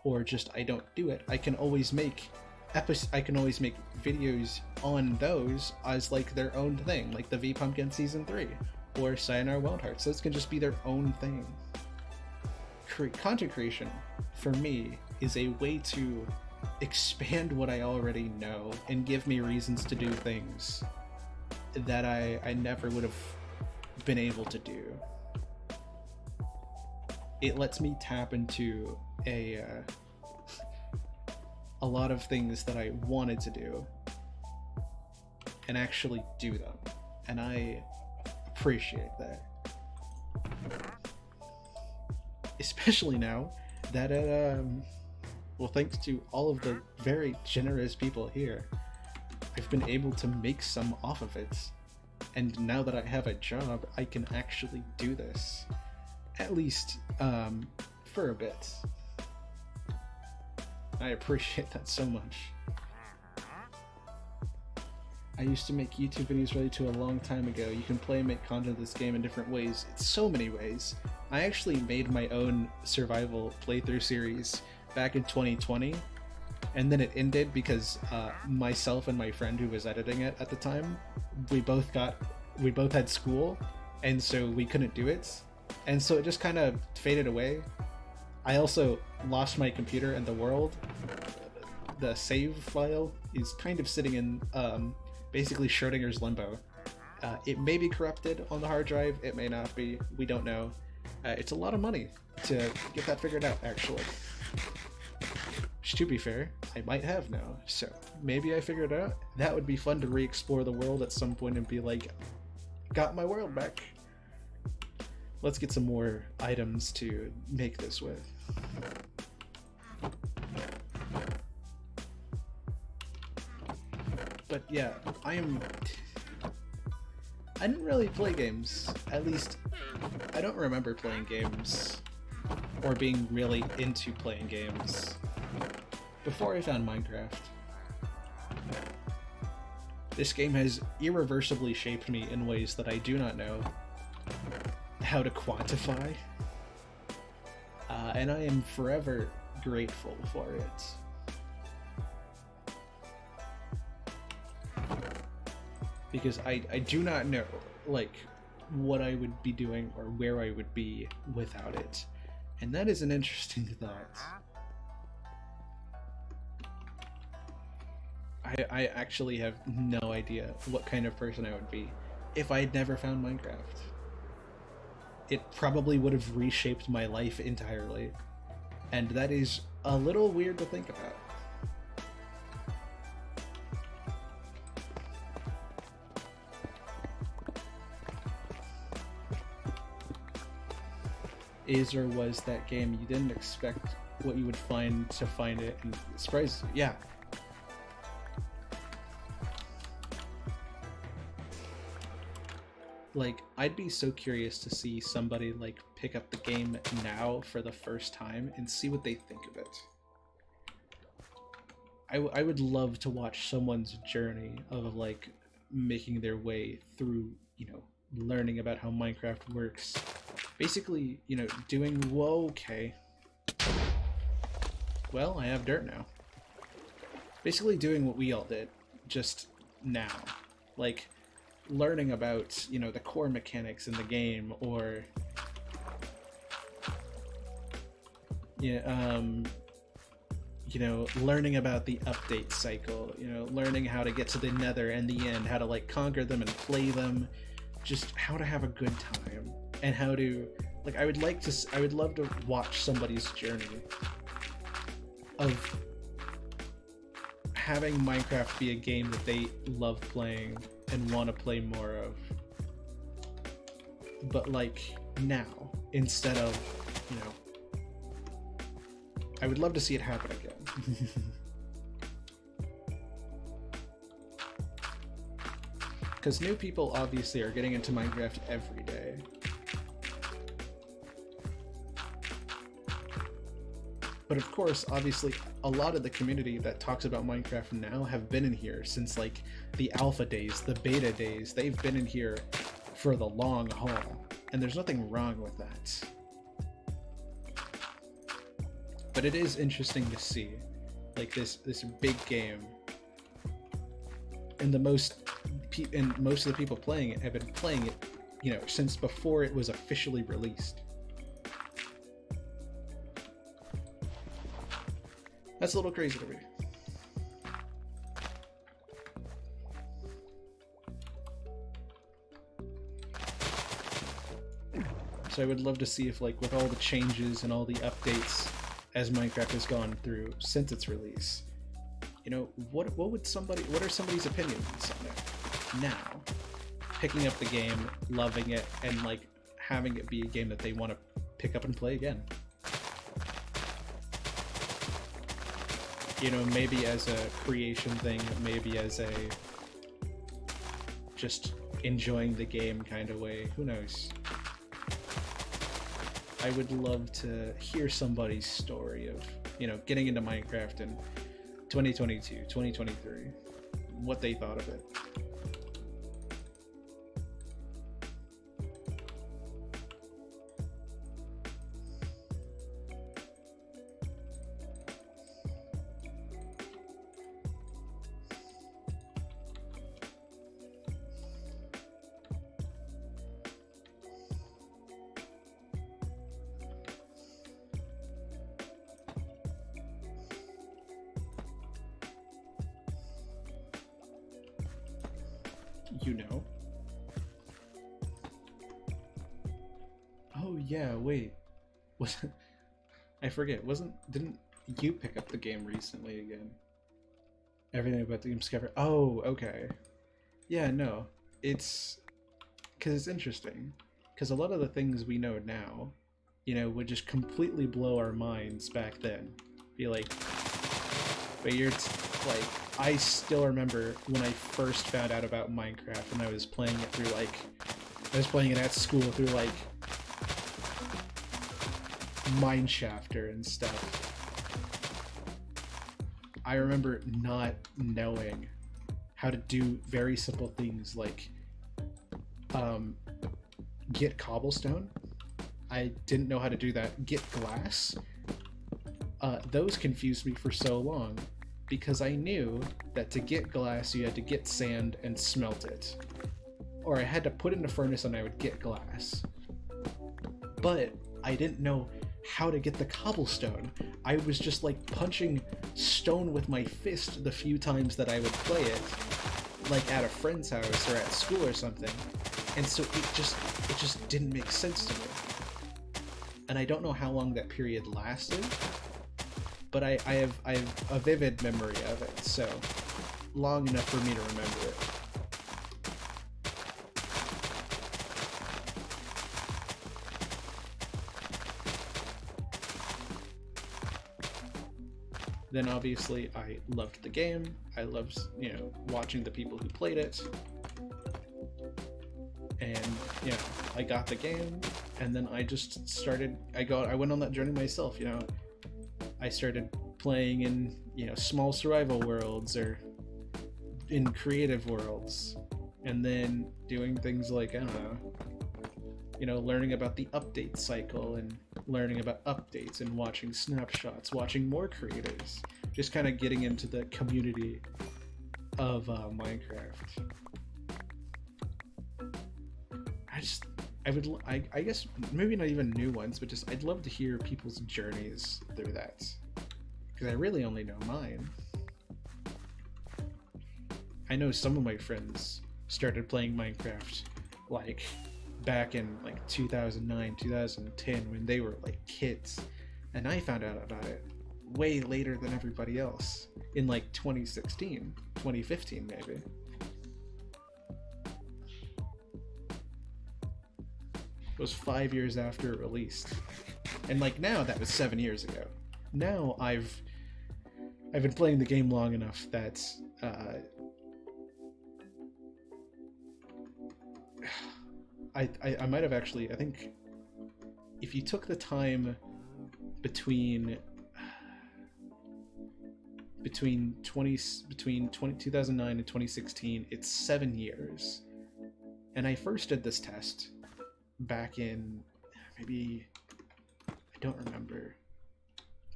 or just I don't do it, I can always make videos on those as like their own thing, like the V Pumpkin Season 3 or Sayonara Wild Hearts. Those can just be their own thing. Content creation, for me, is a way to expand what I already know and give me reasons to do things that I never would have been able to do. It lets me tap into a lot of things that I wanted to do and actually do them, and I appreciate that. Especially now that well, thanks to all of the very generous people here, I've been able to make some off of it, and now that I have a job, I can actually do this, at least for a bit. I appreciate that so much. I used to make YouTube videos related to a long time ago. You can play and make content of this game in different ways. It's so many ways. I actually made my own survival playthrough series back in 2020, and then it ended because myself and my friend who was editing it at the time, we both had school, and so we couldn't do it, and so it just kind of faded away. I also lost my computer and the world. The save file is kind of sitting in basically Schrodinger's limbo. It may be corrupted on the hard drive, it may not be, we don't know. It's a lot of money to get that figured out, actually. Which, to be fair, I might have now, so maybe I figured it out. That would be fun to re-explore the world at some point and be like, got my world back. Let's get some more items to make this with. But yeah, I didn't really play games. At least, I don't remember playing games or being really into playing games before I found Minecraft. This game has irreversibly shaped me in ways that I do not know how to quantify. And I am forever grateful for it. Because I do not know, like, what I would be doing or where I would be without it. And that is an interesting thought. I actually have no idea what kind of person I would be if I had never found Minecraft. It probably would have reshaped my life entirely. And that is a little weird to think about. Is or was that game you didn't expect what you would find to find it, and it surprised you? Yeah. Like, I'd be so curious to see somebody like pick up the game now for the first time and see what they think of it. I would love to watch someone's journey of like making their way through, you know, learning about how Minecraft works. Basically, you know, doing, whoa, okay. Well, I have dirt now. Basically doing what we all did, just now. Like, learning about, you know, the core mechanics in the game, or... yeah, you know, learning about the update cycle, you know, learning how to get to the nether and the end, how to, like, conquer them and play them, just how to have a good time. And how to, like, I would love to watch somebody's journey of having Minecraft be a game that they love playing and want to play more of. But, like, now, instead of, you know, I would love to see it happen again. Because new people obviously are getting into Minecraft every day. But of course, obviously, a lot of the community that talks about Minecraft now have been in here since, like, the alpha days, the beta days. They've been in here for the long haul, and there's nothing wrong with that. But it is interesting to see, like, this big game, and most of the people playing it have been playing it, you know, since before it was officially released. That's a little crazy to me. So I would love to see if, like, with all the changes and all the updates as Minecraft has gone through since its release, you know, what are somebody's opinions on it now? Picking up the game, loving it, and, like, having it be a game that they want to pick up and play again. You know, maybe as a creation thing, maybe as a just enjoying the game kind of way, who knows? I would love to hear somebody's story of, you know, getting into Minecraft in 2022, 2023, what they thought of it. you know. Oh yeah, wait. Was I forget? Didn't you pick up the game recently again? Everything about the game Discover. Oh, okay. Yeah, no. It's because it's interesting. Because a lot of the things we know now, you know, would just completely blow our minds back then. Be like, but like, I still remember when I first found out about Minecraft and I was playing it through like, I was playing it at school through like Mineshafter and stuff. I remember not knowing how to do very simple things like get cobblestone. I didn't know how to do that. Get glass. Those confused me for so long because I knew that to get glass you had to get sand and smelt it. Or I had to put it in a furnace and I would get glass. But I didn't know how to get the cobblestone. I was just like punching stone with my fist the few times that I would play it, like at a friend's house or at school or something. And so it just didn't make sense to me. And I don't know how long that period lasted, but I have a vivid memory of it, so long enough for me to remember it. Then obviously I loved the game. I loved, you know, watching the people who played it. And, you know, I got the game and then I just started, I went on that journey myself, you know. I started playing in, you know, small survival worlds or in creative worlds, and then doing things like, I don't know, you know, learning about the update cycle and learning about updates and watching snapshots, watching more creators, just kind of getting into the community of Minecraft. I guess maybe not even new ones, but just I'd love to hear people's journeys through that, because I really only know mine. I know some of my friends started playing Minecraft like back in like 2009, 2010 when they were like kids, and I found out about it way later than everybody else in like 2016, 2015 maybe. It was 5 years after it released, and like now that was 7 years ago. Now I've been playing the game long enough that I might have actually, I think if you took the time between 2009 and 2016, it's 7 years. And I first did this test back in maybe, I don't remember,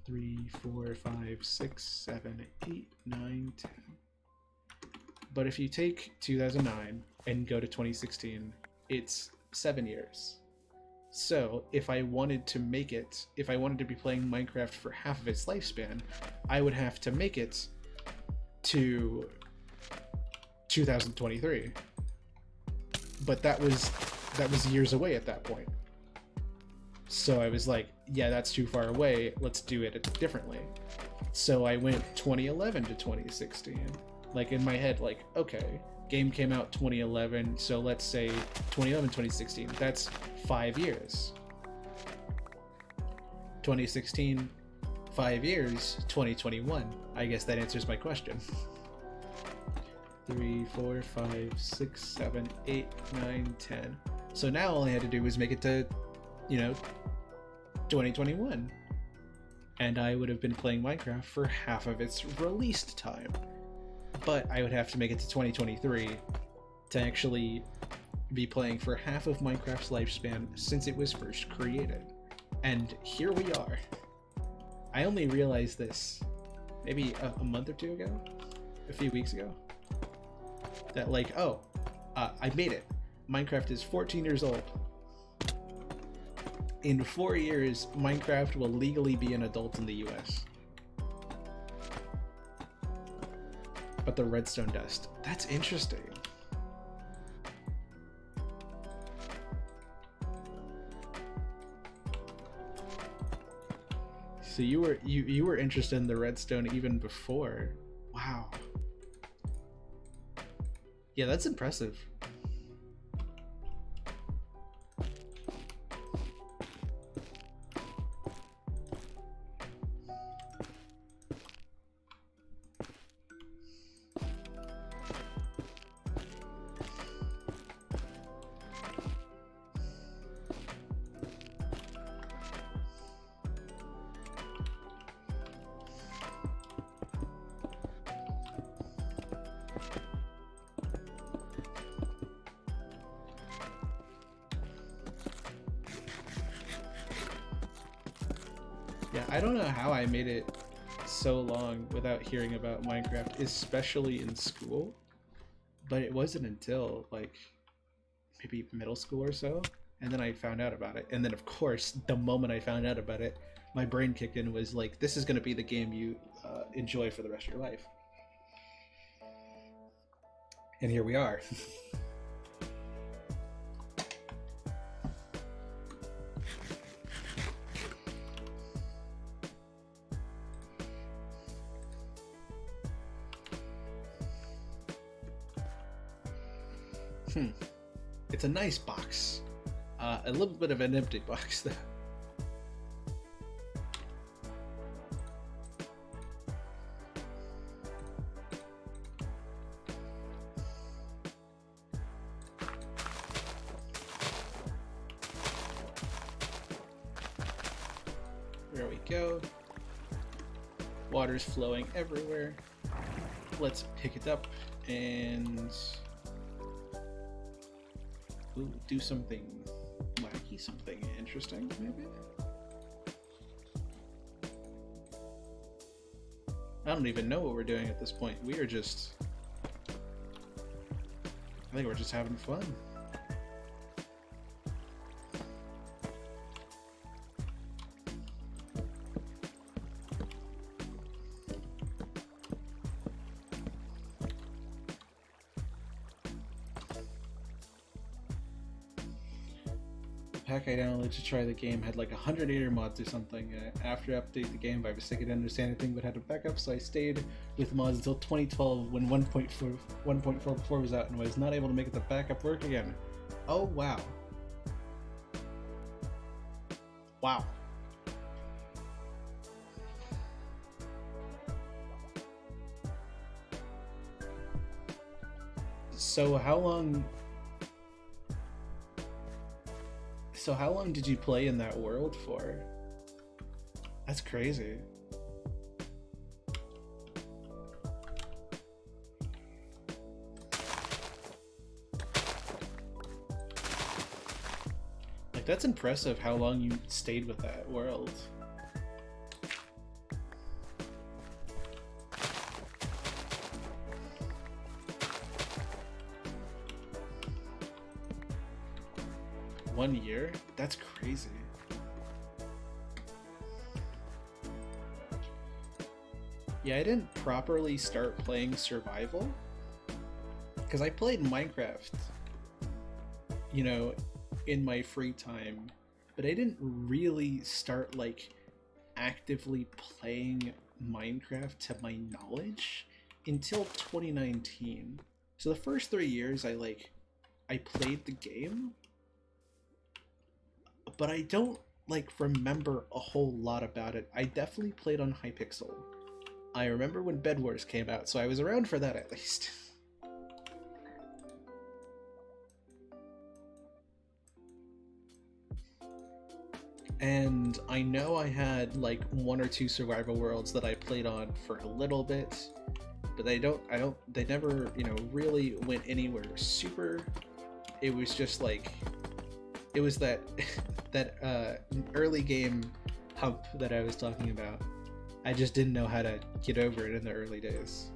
3, 4, 5, 6, 7, 8, 9, 10. But if you take 2009 and go to 2016, it's 7 years. So if I wanted to make it, if I wanted to be playing Minecraft for half of its lifespan, I would have to make it to 2023. But that was years away at that point. So I was like, yeah, that's too far away. Let's do it differently. So I went 2011 to 2016. Like in my head, like, okay, game came out 2011, so let's say 2011, 2016. That's 5 years. 2016, 5 years, 2021. I guess that answers my question. 3, 4, 5, 6, 7, 8, 9, 10. So now all I had to do was make it to, you know, 2021. And I would have been playing Minecraft for half of its released time. But I would have to make it to 2023 to actually be playing for half of Minecraft's lifespan since it was first created. And here we are. I only realized this maybe a month or two ago, a few weeks ago, that like, oh, I made it. Minecraft is 14 years old. In 4 years, Minecraft will legally be an adult in the US. But the redstone dust, that's interesting. So you were interested in the redstone even before. Wow. Yeah, that's impressive. Yeah, I don't know how I made it so long without hearing about Minecraft, especially in school. But it wasn't until like maybe middle school or so, and then I found out about it. And then of course, the moment I found out about it, my brain kicked in, was like, this is going to be the game you enjoy for the rest of your life. And here we are. It's a nice box. A little bit of an empty box, though. There we go. Water's flowing everywhere. Let's pick it up and do something wacky, something interesting, maybe? I don't even know what we're doing at this point. We are just... I think we're just having fun. Pack I downloaded to try the game had like 180 mods or something. After I updated the game, I was sick, I didn't understand anything but had to back up, so I stayed with mods until 2012 when 1.44 was out and was not able to make the backup work again. Oh wow. Wow. So how long did you play in that world for? That's crazy. Like, that's impressive how long you stayed with that world. One year? That's crazy. Yeah, I didn't properly start playing survival because I played Minecraft, you know, in my free time, but I didn't really start like actively playing Minecraft to my knowledge until 2019. So the first 3 years I played the game, but I don't like remember a whole lot about it. I definitely played on Hypixel. I remember when Bed Wars came out, so I was around for that at least. And I know I had like 1 or 2 survival worlds that I played on for a little bit, but they never, you know, really went anywhere super. It was just like, it was that early game hump that I was talking about. I just didn't know how to get over it in the early days.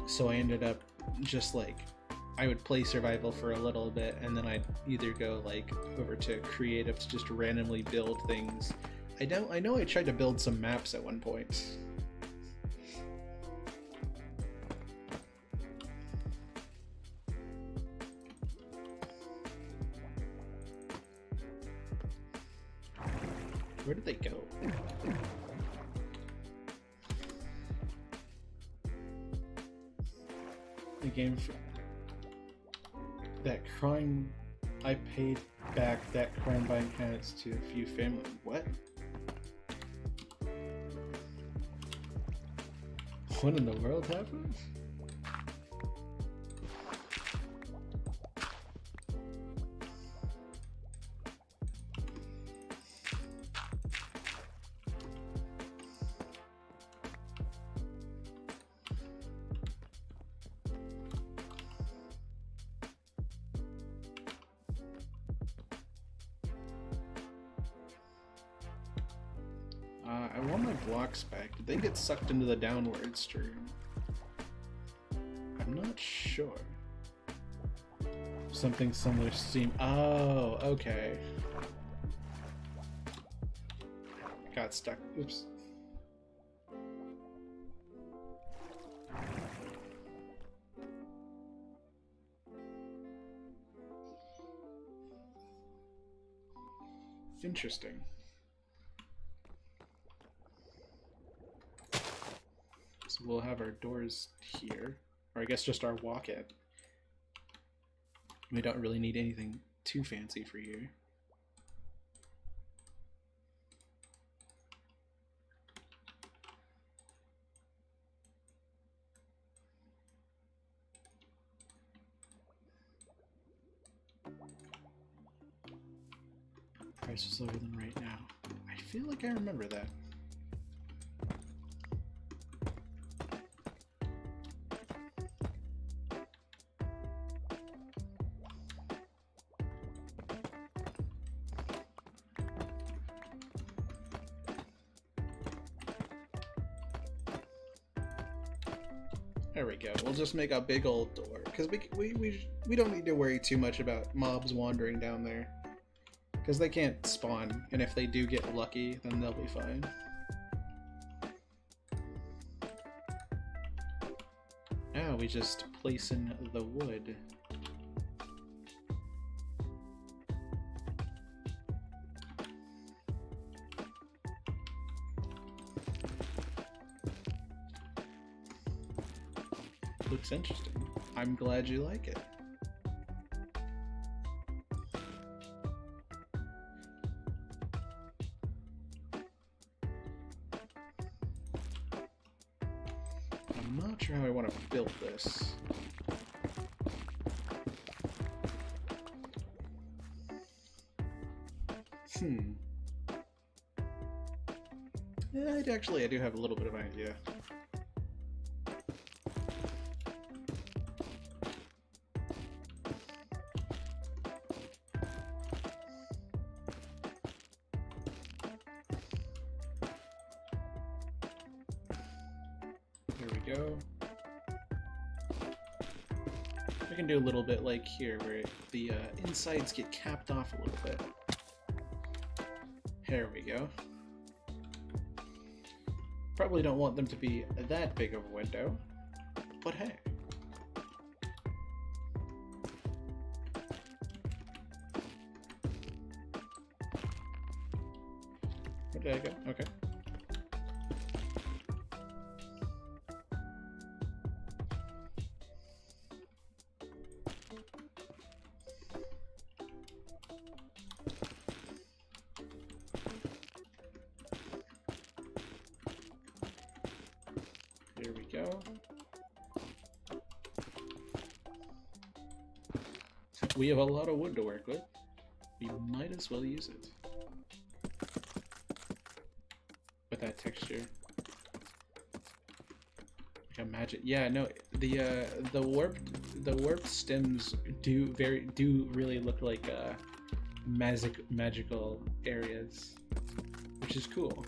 So I ended up just like, I would play survival for a little bit and then I'd either go like over to creative to just randomly build things. I know I tried to build some maps at one point. Where did they go? The game for that crime I paid back that crime buying has to a few family. What? What in the world happened? I want my blocks back. Did they get sucked into the downward stream? I'm not sure. Something similar seem. Oh, okay. Got stuck. Oops. Interesting. So we'll have our doors here, or I guess just our walk-in. We don't really need anything too fancy for here. Price is lower than right now. I feel like I remember that. There we go. We'll just make a big old door because we don't need to worry too much about mobs wandering down there because they can't spawn, and if they do get lucky, then they'll be fine. Now we just place in the wood. Looks interesting. I'm glad you like it. I'm not sure how I want to build this. Yeah, I do have a little bit of an idea. Go. I can do a little bit like here where the insides get capped off a little bit. There we go. Probably don't want them to be that big of a window, but hey. Where did I go? Okay. Here we go. We have a lot of wood to work with. We might as well use it. With that texture. Like a magic. Yeah, no, the warped stems do really look like magical areas, which is cool.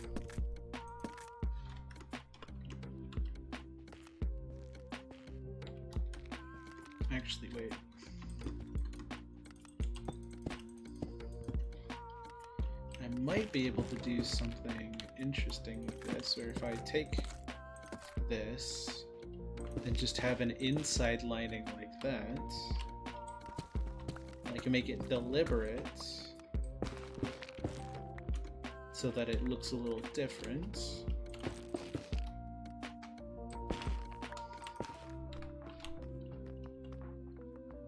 Actually, wait. I might be able to do something interesting with this, or if I take this and just have an inside lining like that, I can make it deliberate. so that it looks a little different.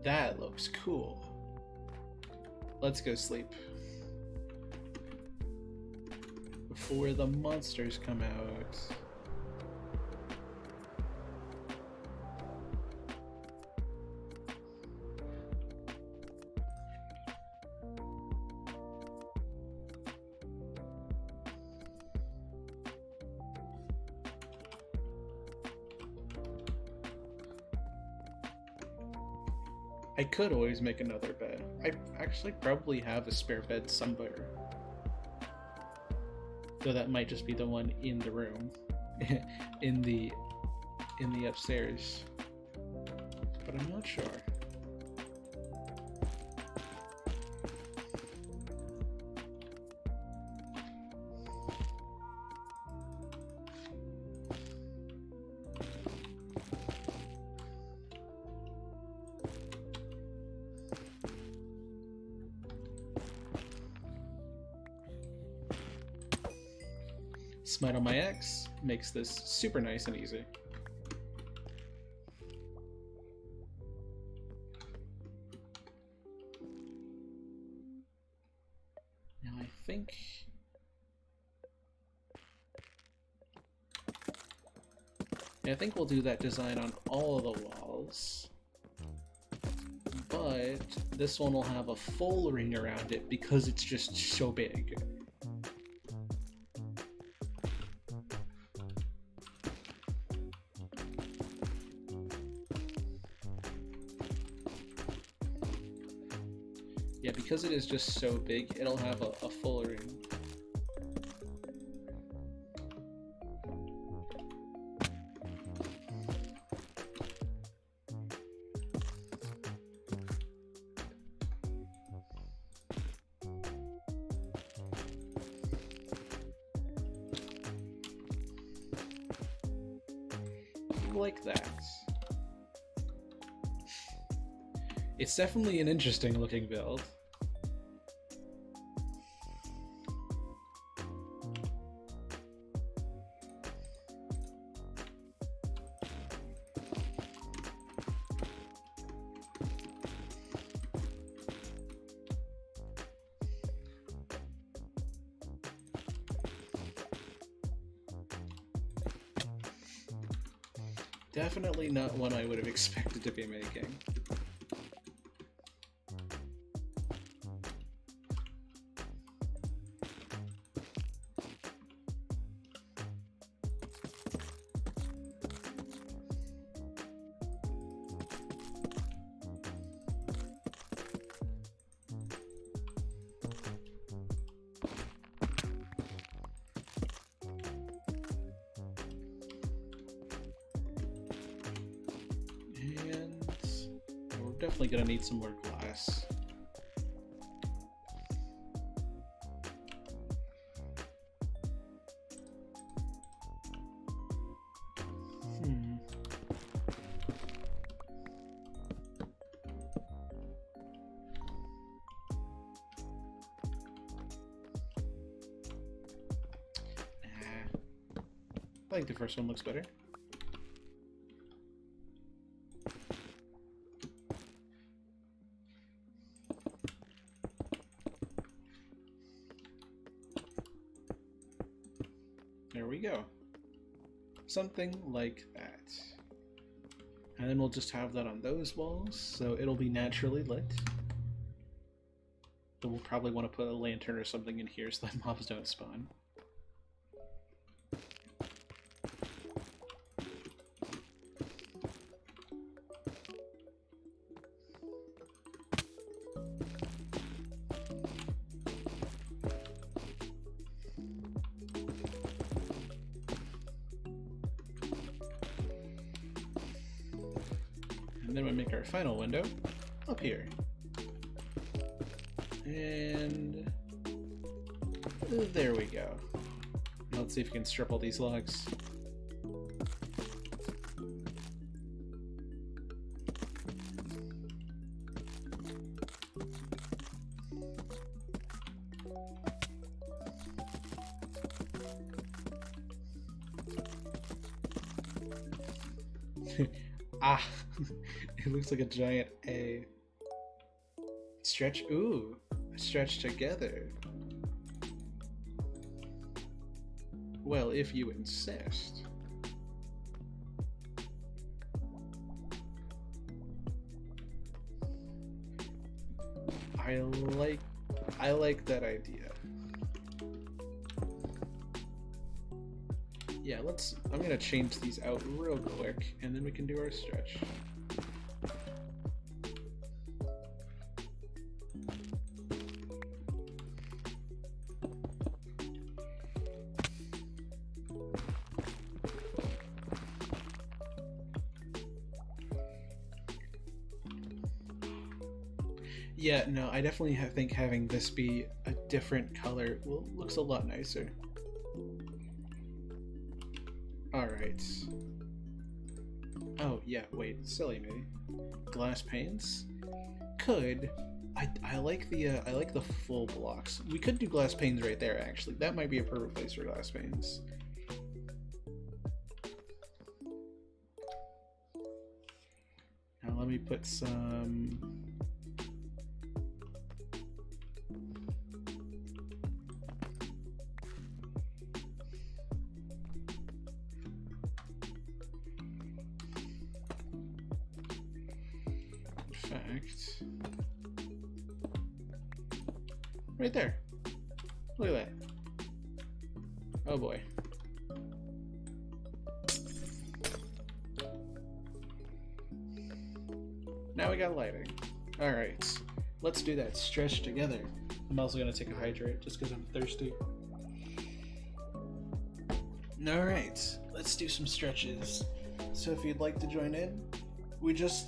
That looks cool. Let's go sleep before the monsters come out. I could always make another bed. I actually probably have a spare bed somewhere. So that might just be the one in the room. in the upstairs. But I'm not sure. Smite on my X makes this super nice and easy. Now I think we'll do that design on all of the walls. But this one will have a full ring around it because it's just so big. Yeah, because it is just so big, it'll have a full ring. Like that. It's definitely an interesting looking build. Definitely not one I would have expected to be making. Definitely gonna need some more glass. I think the first one looks better. There we go. Something like that. And then we'll just have that on those walls, so it'll be naturally lit. But we'll probably want to put a lantern or something in here so that mobs don't spawn. And then we make our final window up here. And there we go. Now let's see if we can strip all these logs. Ah, it looks like a giant A. Stretch, ooh, stretch together. Well, if you insist. I like that idea. Yeah, I'm gonna change these out real quick and then we can do our stretch. Yeah, no, I definitely think having this be a different color looks a lot nicer. Alright. Oh, yeah, wait, silly me. Glass panes? Could. I like the full blocks. We could do glass panes right there, actually. That might be a perfect place for glass panes. Now let me put some... Right there. Look at that. Oh boy. Now we got lighting. Alright. Let's do that stretch together. I'm also gonna take a hydrate just because I'm thirsty. Alright. Let's do some stretches. So if you'd like to join in, we just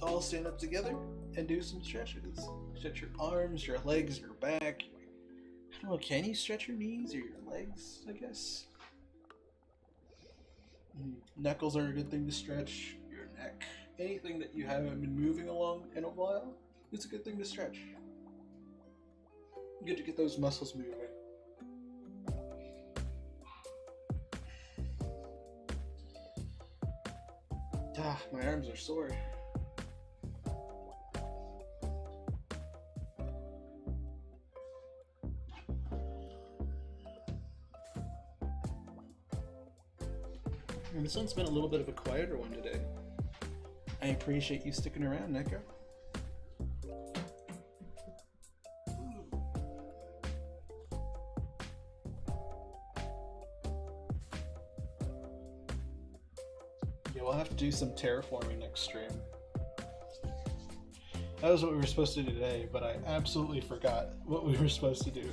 all stand up together and do some stretches. Stretch your arms, your legs, your back. I don't know, can you stretch your knees or your legs, I guess? Knuckles are a good thing to stretch. Your neck. Anything that you haven't been moving along in a while, it's a good thing to stretch. Good to get those muscles moving. Ah, my arms are sore. And this one's been a little bit of a quieter one today. I appreciate you sticking around, Neko. Yeah, we'll have to do some terraforming next stream. That was what we were supposed to do today, but I absolutely forgot what we were supposed to do.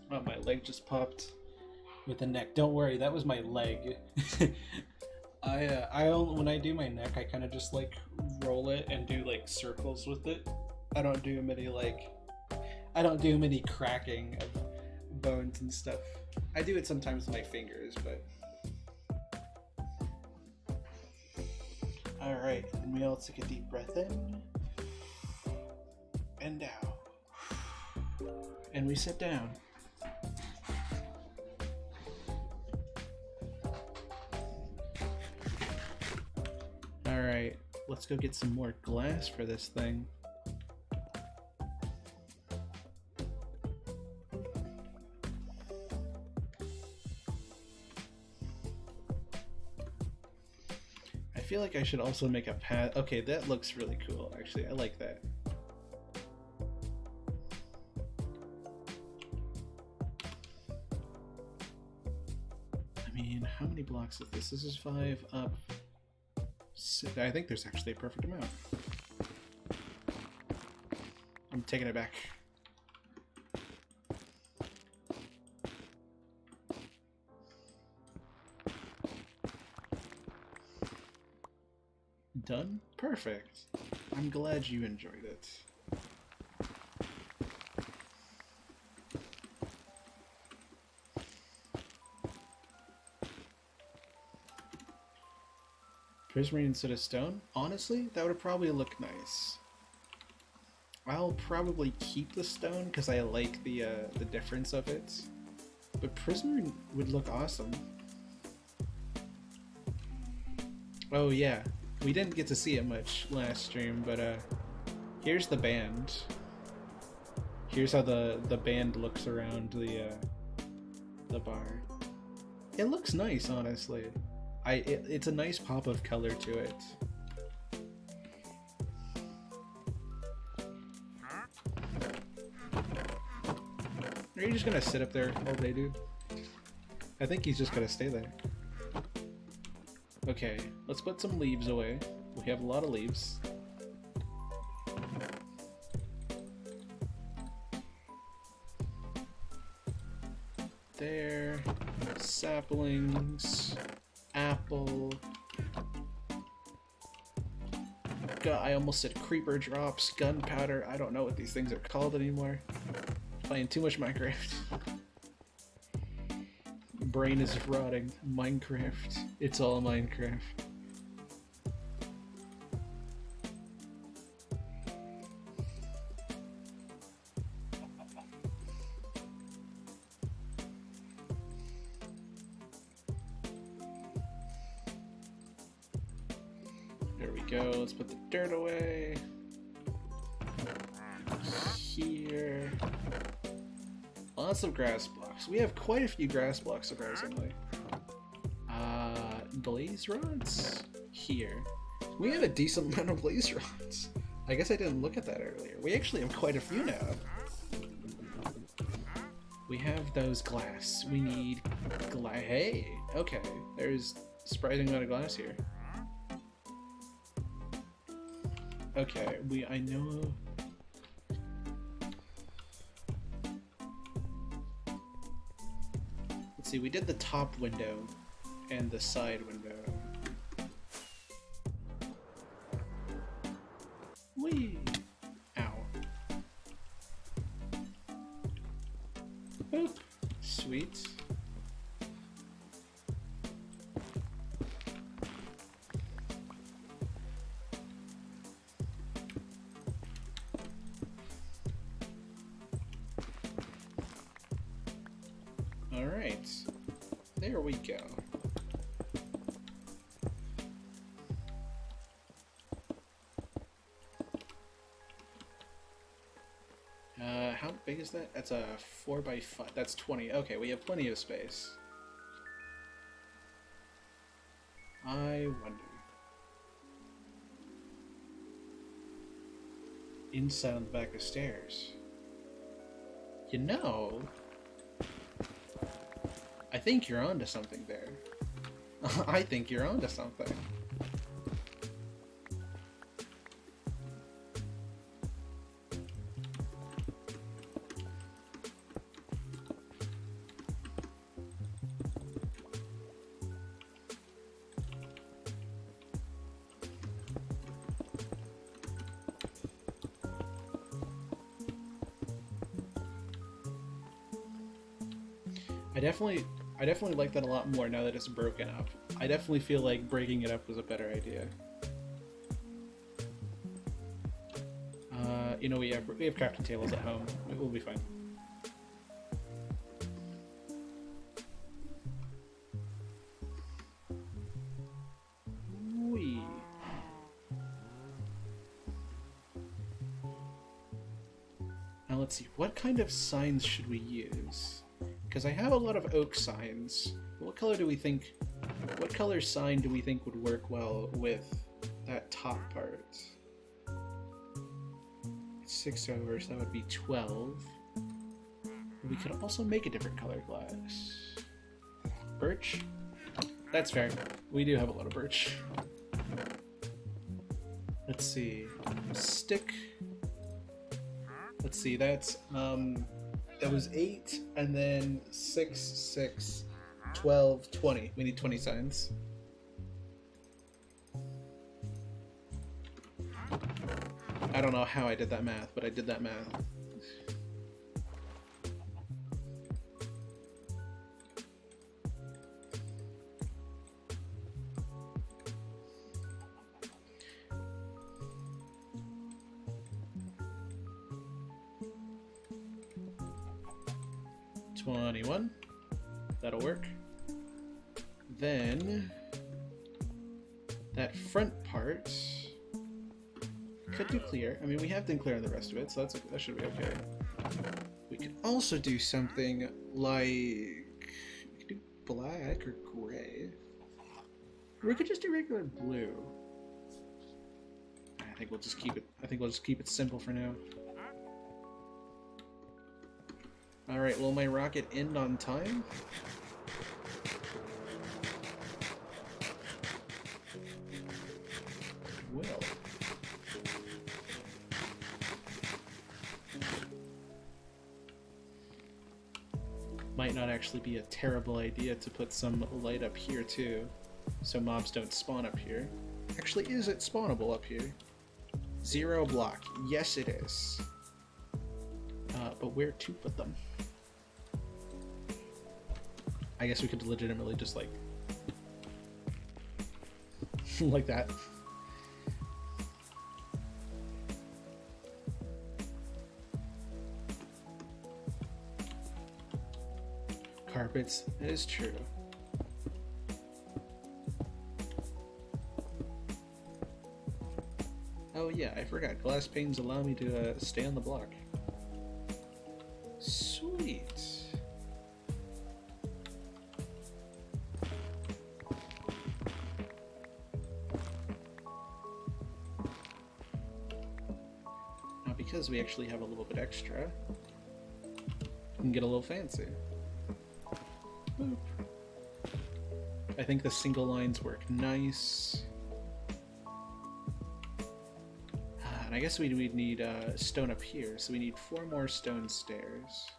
Oh, my leg just popped with the neck. Don't worry, that was my leg. When I do my neck, I kind of just like roll it and do like circles with it. I don't do many cracking of bones and stuff. I do it sometimes with my fingers, but all right. And we all take a deep breath in and out, and we sit down. Alright, let's go get some more glass for this thing. I feel like I should also make a path. Okay, that looks really cool, actually. I like that. I mean, how many blocks is this? This is 5 up. I think there's actually a perfect amount. I'm taking it back. Done? Perfect. I'm glad you enjoyed it. Prismarine instead of stone? Honestly, that would probably look nice. I'll probably keep the stone because I like the difference of it. But Prismarine would look awesome. Oh yeah, we didn't get to see it much last stream, but here's the band. Here's how the band looks around the bar. It looks nice, honestly. It's a nice pop of color to it. Are you just gonna sit up there all day, dude? I think he's just gonna stay there. Okay, let's put some leaves away. We have a lot of leaves. There. Saplings. Apple. I almost said creeper drops, gunpowder. I don't know what these things are called anymore. Playing too much Minecraft. Brain is rotting. Minecraft. It's all Minecraft. There we go. Let's put the dirt away. Here. Lots of grass blocks. We have quite a few grass blocks, surprisingly. Blaze rods? Here. We have a decent amount of blaze rods. I guess I didn't look at that earlier. We actually have quite a few now. We have those glass. We need glass. Hey! Okay. There's a surprising amount of glass here. Okay, I know... Let's see, we did the top window and the side window. Whee! Ow. Boop. Sweet. Alright. There we go. How big is that? That's a 4x5. That's 20. Okay, we have plenty of space. I wonder. Inside on the back of stairs. You know, I think you're onto something there. I think you're onto something. I definitely like that a lot more now that it's broken up. I definitely feel like breaking it up was a better idea. You know, we have crafting tables at home. It will be fine. Whee. Now let's see, what kind of signs should we use? Because I have a lot of oak signs. What color sign do we think would work well with that top part? It's 6 over, so that would be 12. We could also make a different color glass. Birch? That's fair. We do have a lot of birch. Let's see. Stick. Let's see, that's, that was 8, and then 6, 6, 12, 20. We need 20 signs. I don't know how I did that math, but I did that math. $21. That'll work. Then that front part could do clear. I mean, we have done clear on the rest of it, so that should be okay. We could also do something like we could do black or gray. Or we could just do regular blue. I think we'll just keep it. I think we'll just keep it simple for now. All right. Will my rocket end on time? Will. Might not actually be a terrible idea to put some light up here too, so mobs don't spawn up here. Actually, is it spawnable up here? 0 block. Yes, it is. But where to put them? I guess we could legitimately just like like that. Carpets, that is true. Oh yeah, I forgot. Glass panes allow me to stay on the block. Sweet. Now because we actually have a little bit extra, we can get a little fancy. Boop. I think the single lines work nice. And I guess we'd need stone up here, so we need 4 more stone stairs,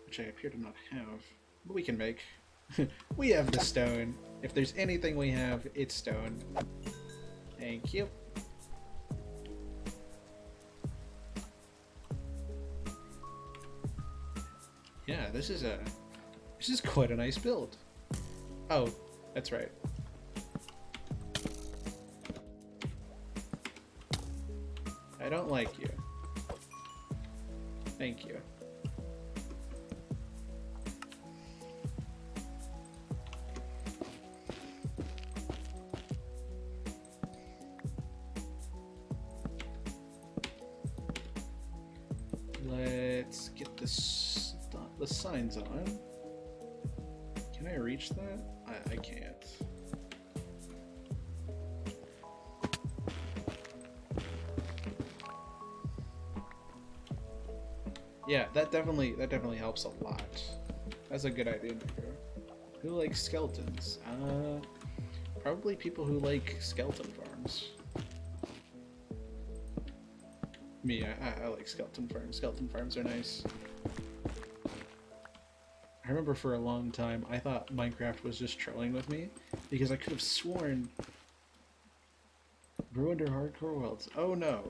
which I appear to not have, but we can make. We have the stone. If there's anything we have, it's stone. Thank you. Yeah, this is quite a nice build. Oh, that's right. I don't like you. Thank you. Let's get the signs on. Can I reach that? I can't. Yeah, that definitely helps a lot. That's a good idea, Nico. Who likes skeletons? Probably people who like skeleton farms. Me, I like skeleton farms. Skeleton farms are nice. I remember for a long time I thought Minecraft was just trolling with me because I could have sworn ruined her hardcore worlds. Oh no.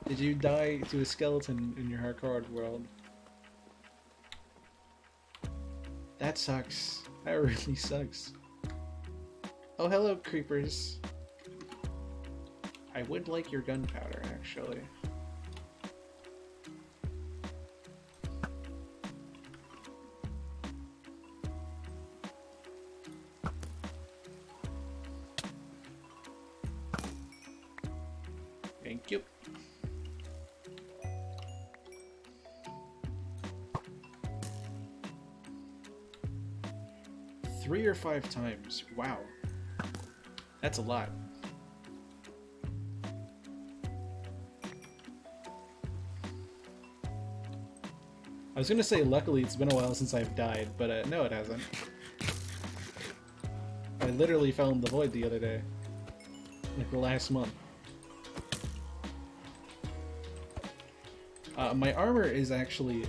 Did you die to a skeleton in your hardcore world? That sucks. That really sucks. Oh, hello, creepers. I would like your gunpowder, actually. Thank you. Three or 5 times. Wow. That's a lot. I was gonna say luckily it's been a while since I've died, but no it hasn't. I literally fell in the void the other day. Like the last month. My armor is actually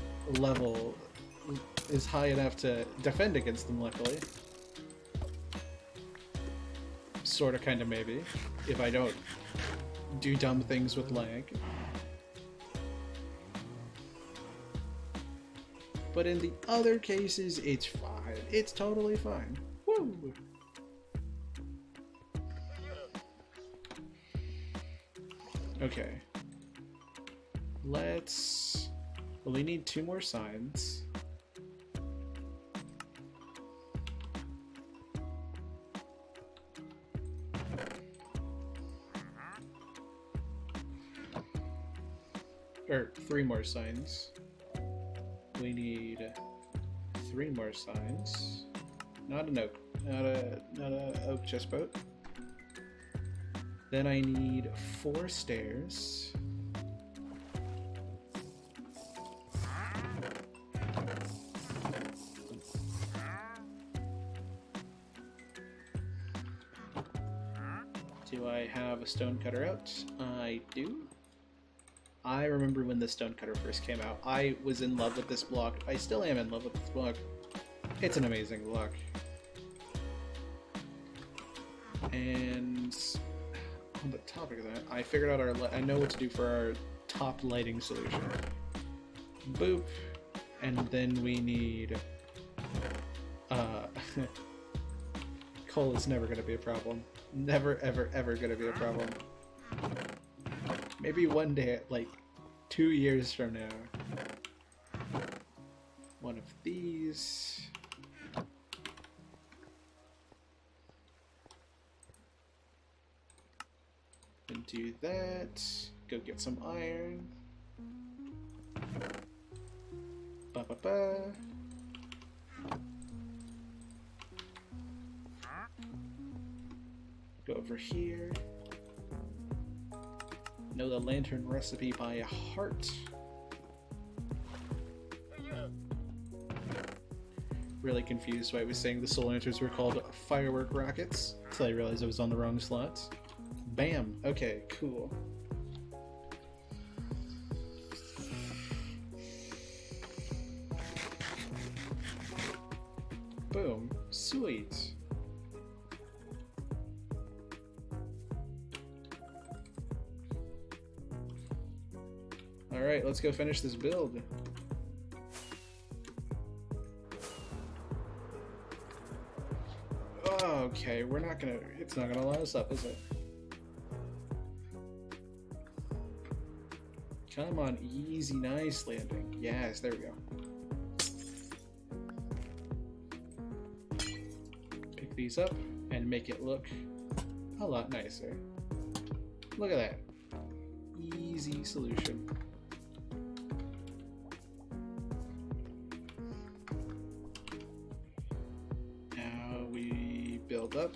is high enough to defend against them, luckily. Sorta, kinda, maybe. If I don't do dumb things with lag. But in the other cases, it's fine. It's totally fine. Woo! Okay. Let's... Well, we need 2 more signs. Or 3 more signs. We need 3 more signs. Not an oak. Not a oak chest boat. Then I need 4 stairs. Do I have a stone cutter out? I do. I remember when the stone cutter first came out. I was in love with this block. I still am in love with this block. It's an amazing block. And on the topic of that, I figured out I know what to do for our top lighting solution. Boop. And then we need coal is never going to be a problem. Never, ever, ever going to be a problem. Maybe one day, like 2 years from now. One of these. And do that. Go get some iron. Ba-ba-ba. Go over here. Know the lantern recipe by heart. Really confused why I was saying the soul lanterns were called firework rockets until I realized I was on the wrong slots. Bam! Okay, cool. Boom. Sweet. Alright, let's go finish this build. Okay, it's not gonna line us up, is it? Come on, easy, nice landing. Yes, there we go. Pick these up and make it look a lot nicer. Look at that. Easy solution. Build up.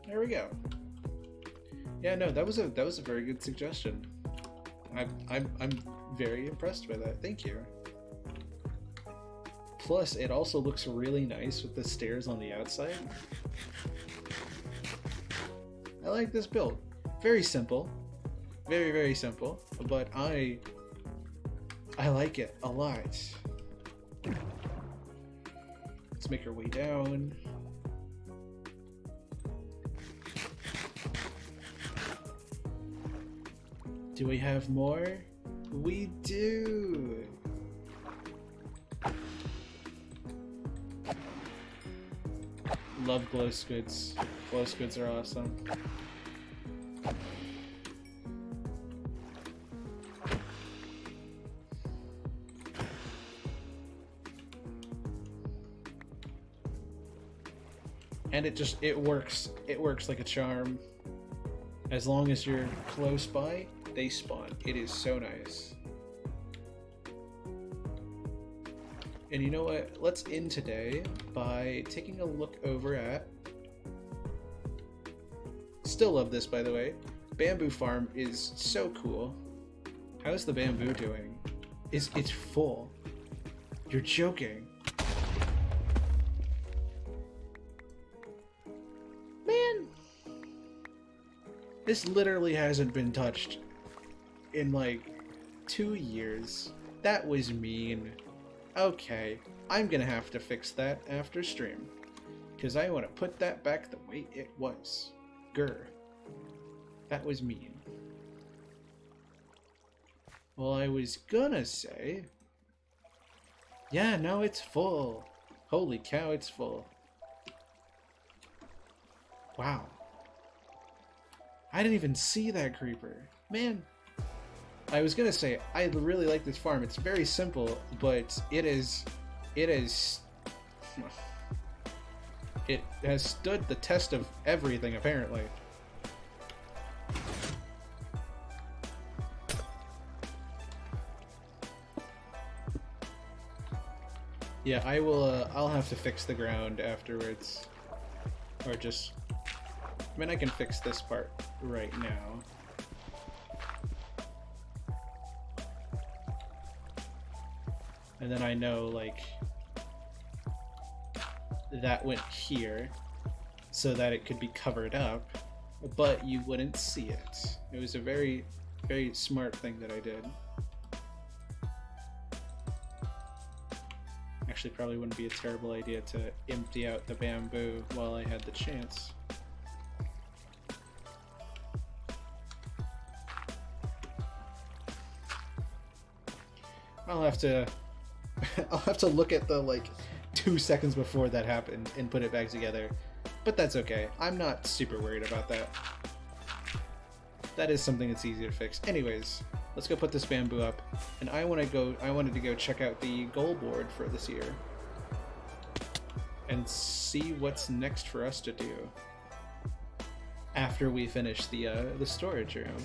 There we go. Yeah, no, that was a very good suggestion. I'm very impressed by that. Thank you. Plus, it also looks really nice with the stairs on the outside. I like this build. Very simple. Very, very simple. But I like it a lot. Let's make our way down. Do we have more? We do! Love glow squids. Glow squids are awesome. And it works. It works like a charm. As long as you're close by, they spawn. It is so nice. And you know what? Let's end today by taking a look over at... Still love this, by the way. Bamboo farm is so cool. How's the bamboo doing? It's full. You're joking. This literally hasn't been touched in like 2 years. That was mean. Okay, I'm gonna have to fix that after stream. Because I want to put that back the way it was. Grr. That was mean. Well, I was gonna say... Yeah, no, it's full. Holy cow, it's full. Wow. I didn't even see that creeper. Man. I was gonna say, I really like this farm. It's very simple, but it has stood the test of everything, apparently. Yeah, I'll have to fix the ground afterwards. Or just... I mean, I can fix this part right now. And then I know, like, that went here so that it could be covered up, but you wouldn't see it. It was a very, very smart thing that I did. Actually, probably wouldn't be a terrible idea to empty out the bamboo while I had the chance. I'll have to look at the, like, 2 seconds before that happened and put it back together. But that's okay. I'm not super worried about that. That is something that's easy to fix. Anyways, let's go put this bamboo up. And I wanted to go check out the goal board for this year. And see what's next for us to do. After we finish the storage room.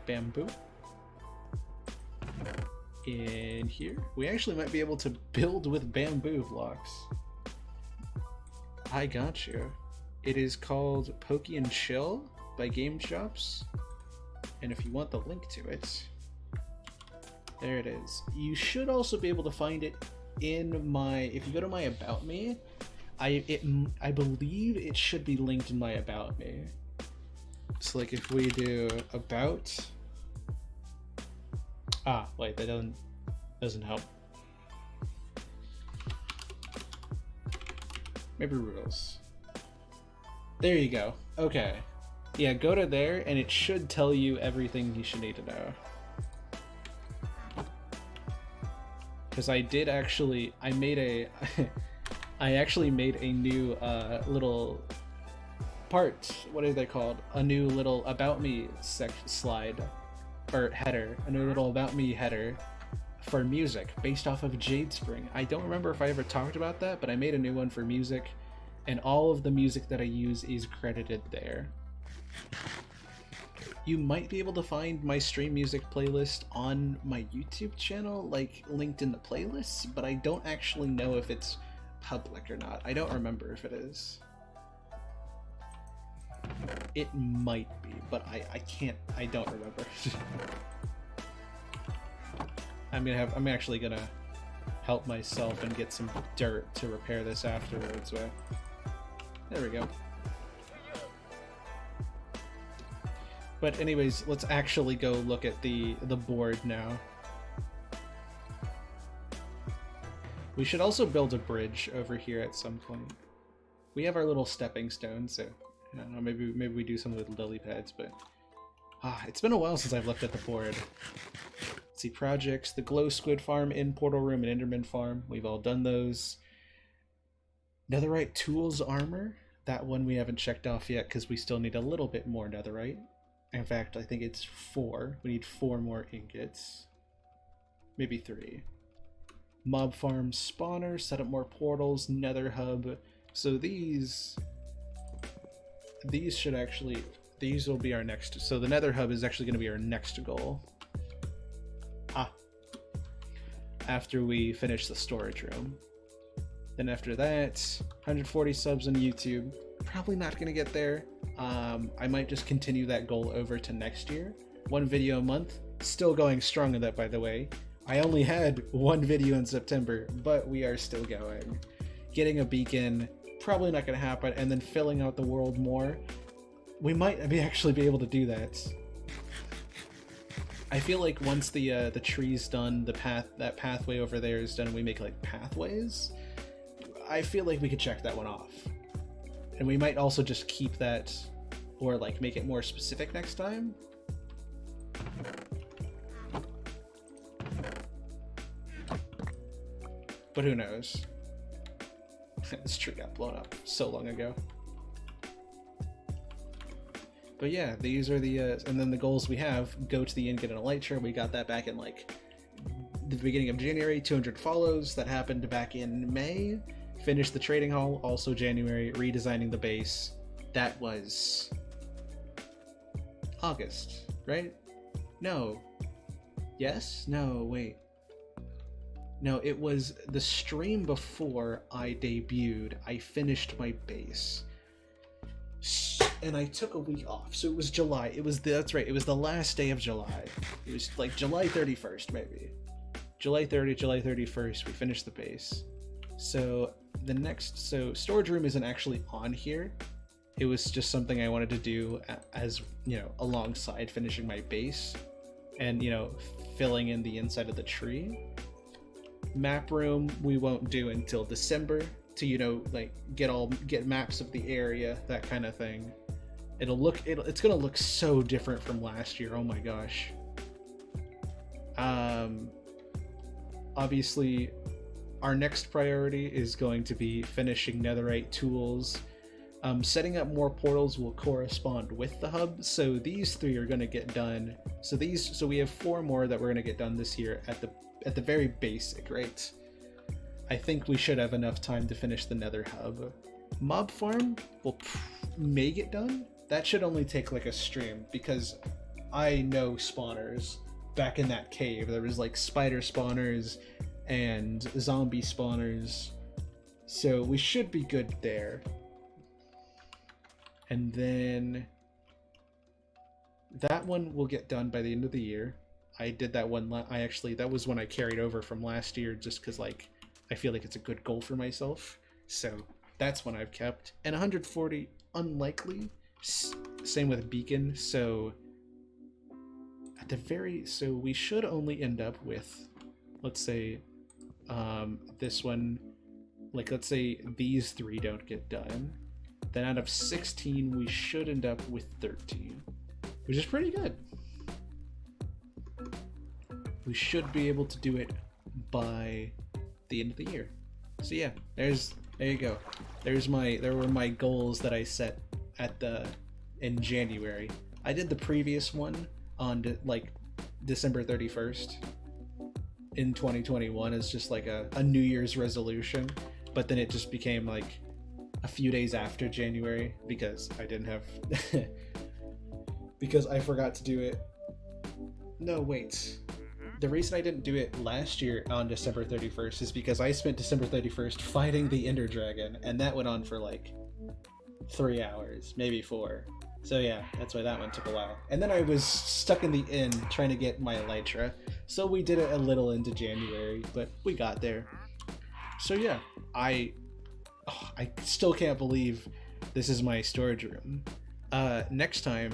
Bamboo. In here, we actually might be able to build with bamboo blocks. I got you. It is called Pokey and Chill by Game Shops, and if you want the link to it, there it is. You should also be able to find it in my, if you go to my About Me, I believe it should be linked in my About Me. So like if we do About, wait, that doesn't help. Maybe rules. There you go. Okay. Yeah, go to there and it should tell you everything you should need to know. Because I did actually, I actually made a new little part. What are they called? A new little About Me slide. Or header, a new little About Me header for music based off of Jade Spring. I don't remember if I ever talked about that, but I made a new one for music, and all of the music that I use is credited there. You might be able to find my stream music playlist on my YouTube channel, like linked in the playlists, but I don't actually know if it's public or not. I don't remember if it is. It might be, but I don't remember. I'm actually gonna help myself and get some dirt to repair this afterwards. There we go. But anyways, let's actually go look at the board now. We should also build a bridge over here at some point. We have our little stepping stone, so I don't know, maybe we do something with lily pads, but it's been a while since I've looked at the board. Let's see, projects, the Glow Squid Farm, In Portal Room, and Enderman Farm. We've all done those. Netherite Tools Armor. That one we haven't checked off yet because we still need a little bit more netherite. In fact, I think it's 4. We need 4 more ingots. Maybe 3. Mob Farm Spawner, set up more portals, Nether Hub. So these should actually, these will be our next, so the Nether Hub is actually going to be our next goal. After we finish the storage room. Then after that, 140 subs on YouTube. Probably not going to get there. I might just continue that goal over to next year. 1 video a month. Still going strong in that, by the way. I only had 1 video in September, but we are still going. Getting a beacon, probably not going to happen, and then filling out the world more. we might actually be able to do that. I feel like once the tree's done, that pathway over there is done, and we make like pathways, I feel like we could check that one off. And we might also just keep that, or like make it more specific next time. But who knows? This tree got blown up so long ago. But yeah, these are the, and then the goals we have: go to the inn, get an elytra. We got that back in like the beginning of January. 200 follows, that happened back in May. Finish the trading hall, also January. Redesigning the base, that was August, right? No. Yes? No, wait. No, it was the stream before I debuted. I finished my base. And I took a week off, so it was July. That's right, it was the last day of July. It was like July 31st, maybe. July 30th, July 31st, we finished the base. So storage room isn't actually on here. It was just something I wanted to do as, you know, alongside finishing my base and, you know, filling in the inside of the tree. Map room we won't do until December to, you know, like get maps of the area, that kind of thing. It's gonna look so different from last year. Oh my gosh. Obviously our next priority is going to be finishing netherite tools. Setting up more portals will correspond with the hub, so these 3 are going to get done. So we have 4 more that we're going to get done this year at the very basic, right? I think we should have enough time to finish the nether hub. Mob farm may get done. That should only take like a stream, because I know spawners back in that cave. There was like spider spawners and zombie spawners, so we should be good there. And then that one will get done by the end of the year. I did that one. That was one I carried over from last year, just because like I feel like it's a good goal for myself. So that's one I've kept. And 140 unlikely. Same with beacon. So so we should only end up with, let's say, this one. Like, let's say these 3 don't get done. Then out of 16, we should end up with 13, which is pretty good. We should be able to do it by the end of the year. So yeah, there you go. There were my goals that I set in January. I did the previous one on like December 31st in 2021 as just like a New Year's resolution, but then it just became like a few days after January because I didn't have because I forgot to do it. No, wait. The reason I didn't do it last year on December 31st is because I spent December 31st fighting the Ender Dragon, and that went on for like 3 hours, maybe 4. So yeah, that's why that one took a while. And then I was stuck in the inn trying to get my elytra, so we did it a little into January, but we got there. So yeah, I still can't believe this is my storage room. Next time,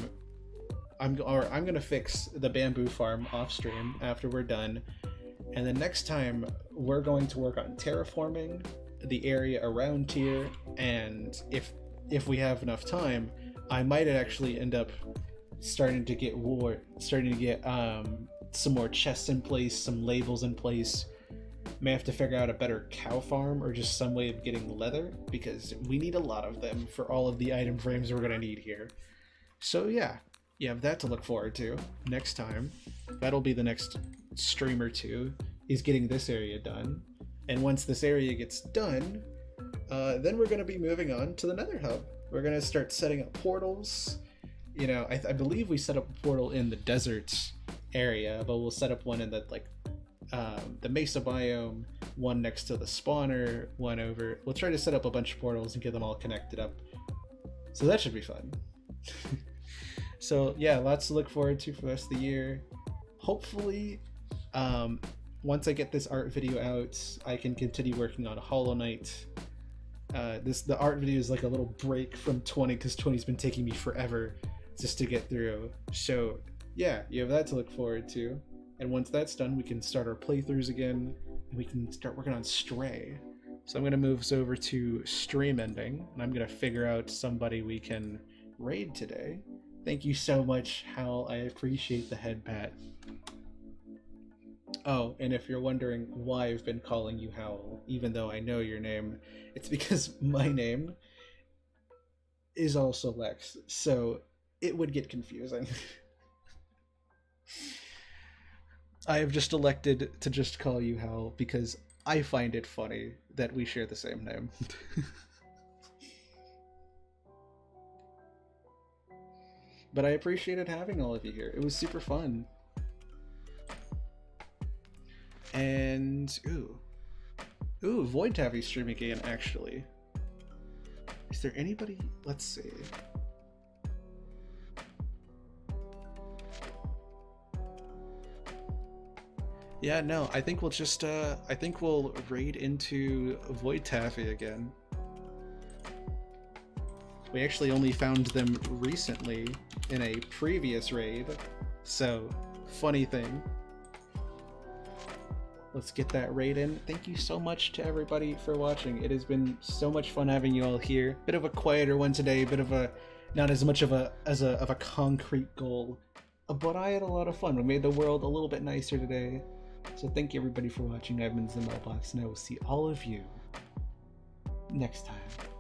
I'm gonna fix the bamboo farm off stream after we're done, and the next time we're going to work on terraforming the area around here, and if we have enough time, I might actually end up starting to get some more chests in place, some labels in place. May have to figure out a better cow farm or just some way of getting leather, because we need a lot of them for all of the item frames we're gonna need here. So yeah, you have that to look forward to next time. That'll be the next stream or 2, is getting this area done. And once this area gets done, then we're gonna be moving on to the Nether Hub. We're gonna start setting up portals. You know, I believe we set up a portal in the desert area, but we'll set up one in the the Mesa biome, one next to the spawner, one over. We'll try to set up a bunch of portals and get them all connected up. So that should be fun. So yeah, lots to look forward to for the rest of the year. Hopefully, once I get this art video out, I can continue working on Hollow Knight. The art video is like a little break from 20 because 20's been taking me forever just to get through. So yeah, you have that to look forward to. And once that's done, we can start our playthroughs again, and we can start working on Stray. So I'm gonna move us over to stream ending, and I'm gonna figure out somebody we can raid today. Thank you so much, Hal. I appreciate the head pat. Oh, and if you're wondering why I've been calling you Howl, even though I know your name, it's because my name is also Lex, so it would get confusing. I have just elected to just call you Howl because I find it funny that we share the same name. But I appreciated having all of you here. It was super fun. And ooh, Void Taffy streaming again. Actually, is there anybody? Let's see. Yeah, no, I think we'll just I think we'll raid into Void Taffy again. We actually only found them recently in a previous raid, so funny thing. Let's get that raid in. Thank you so much to everybody for watching. It has been so much fun having you all here. Bit of a quieter one today, bit of a not as much of a concrete goal, but I had a lot of fun. We made the world a little bit nicer today. So thank you everybody for watching. I've been Zimmelbox, and I will see all of you next time.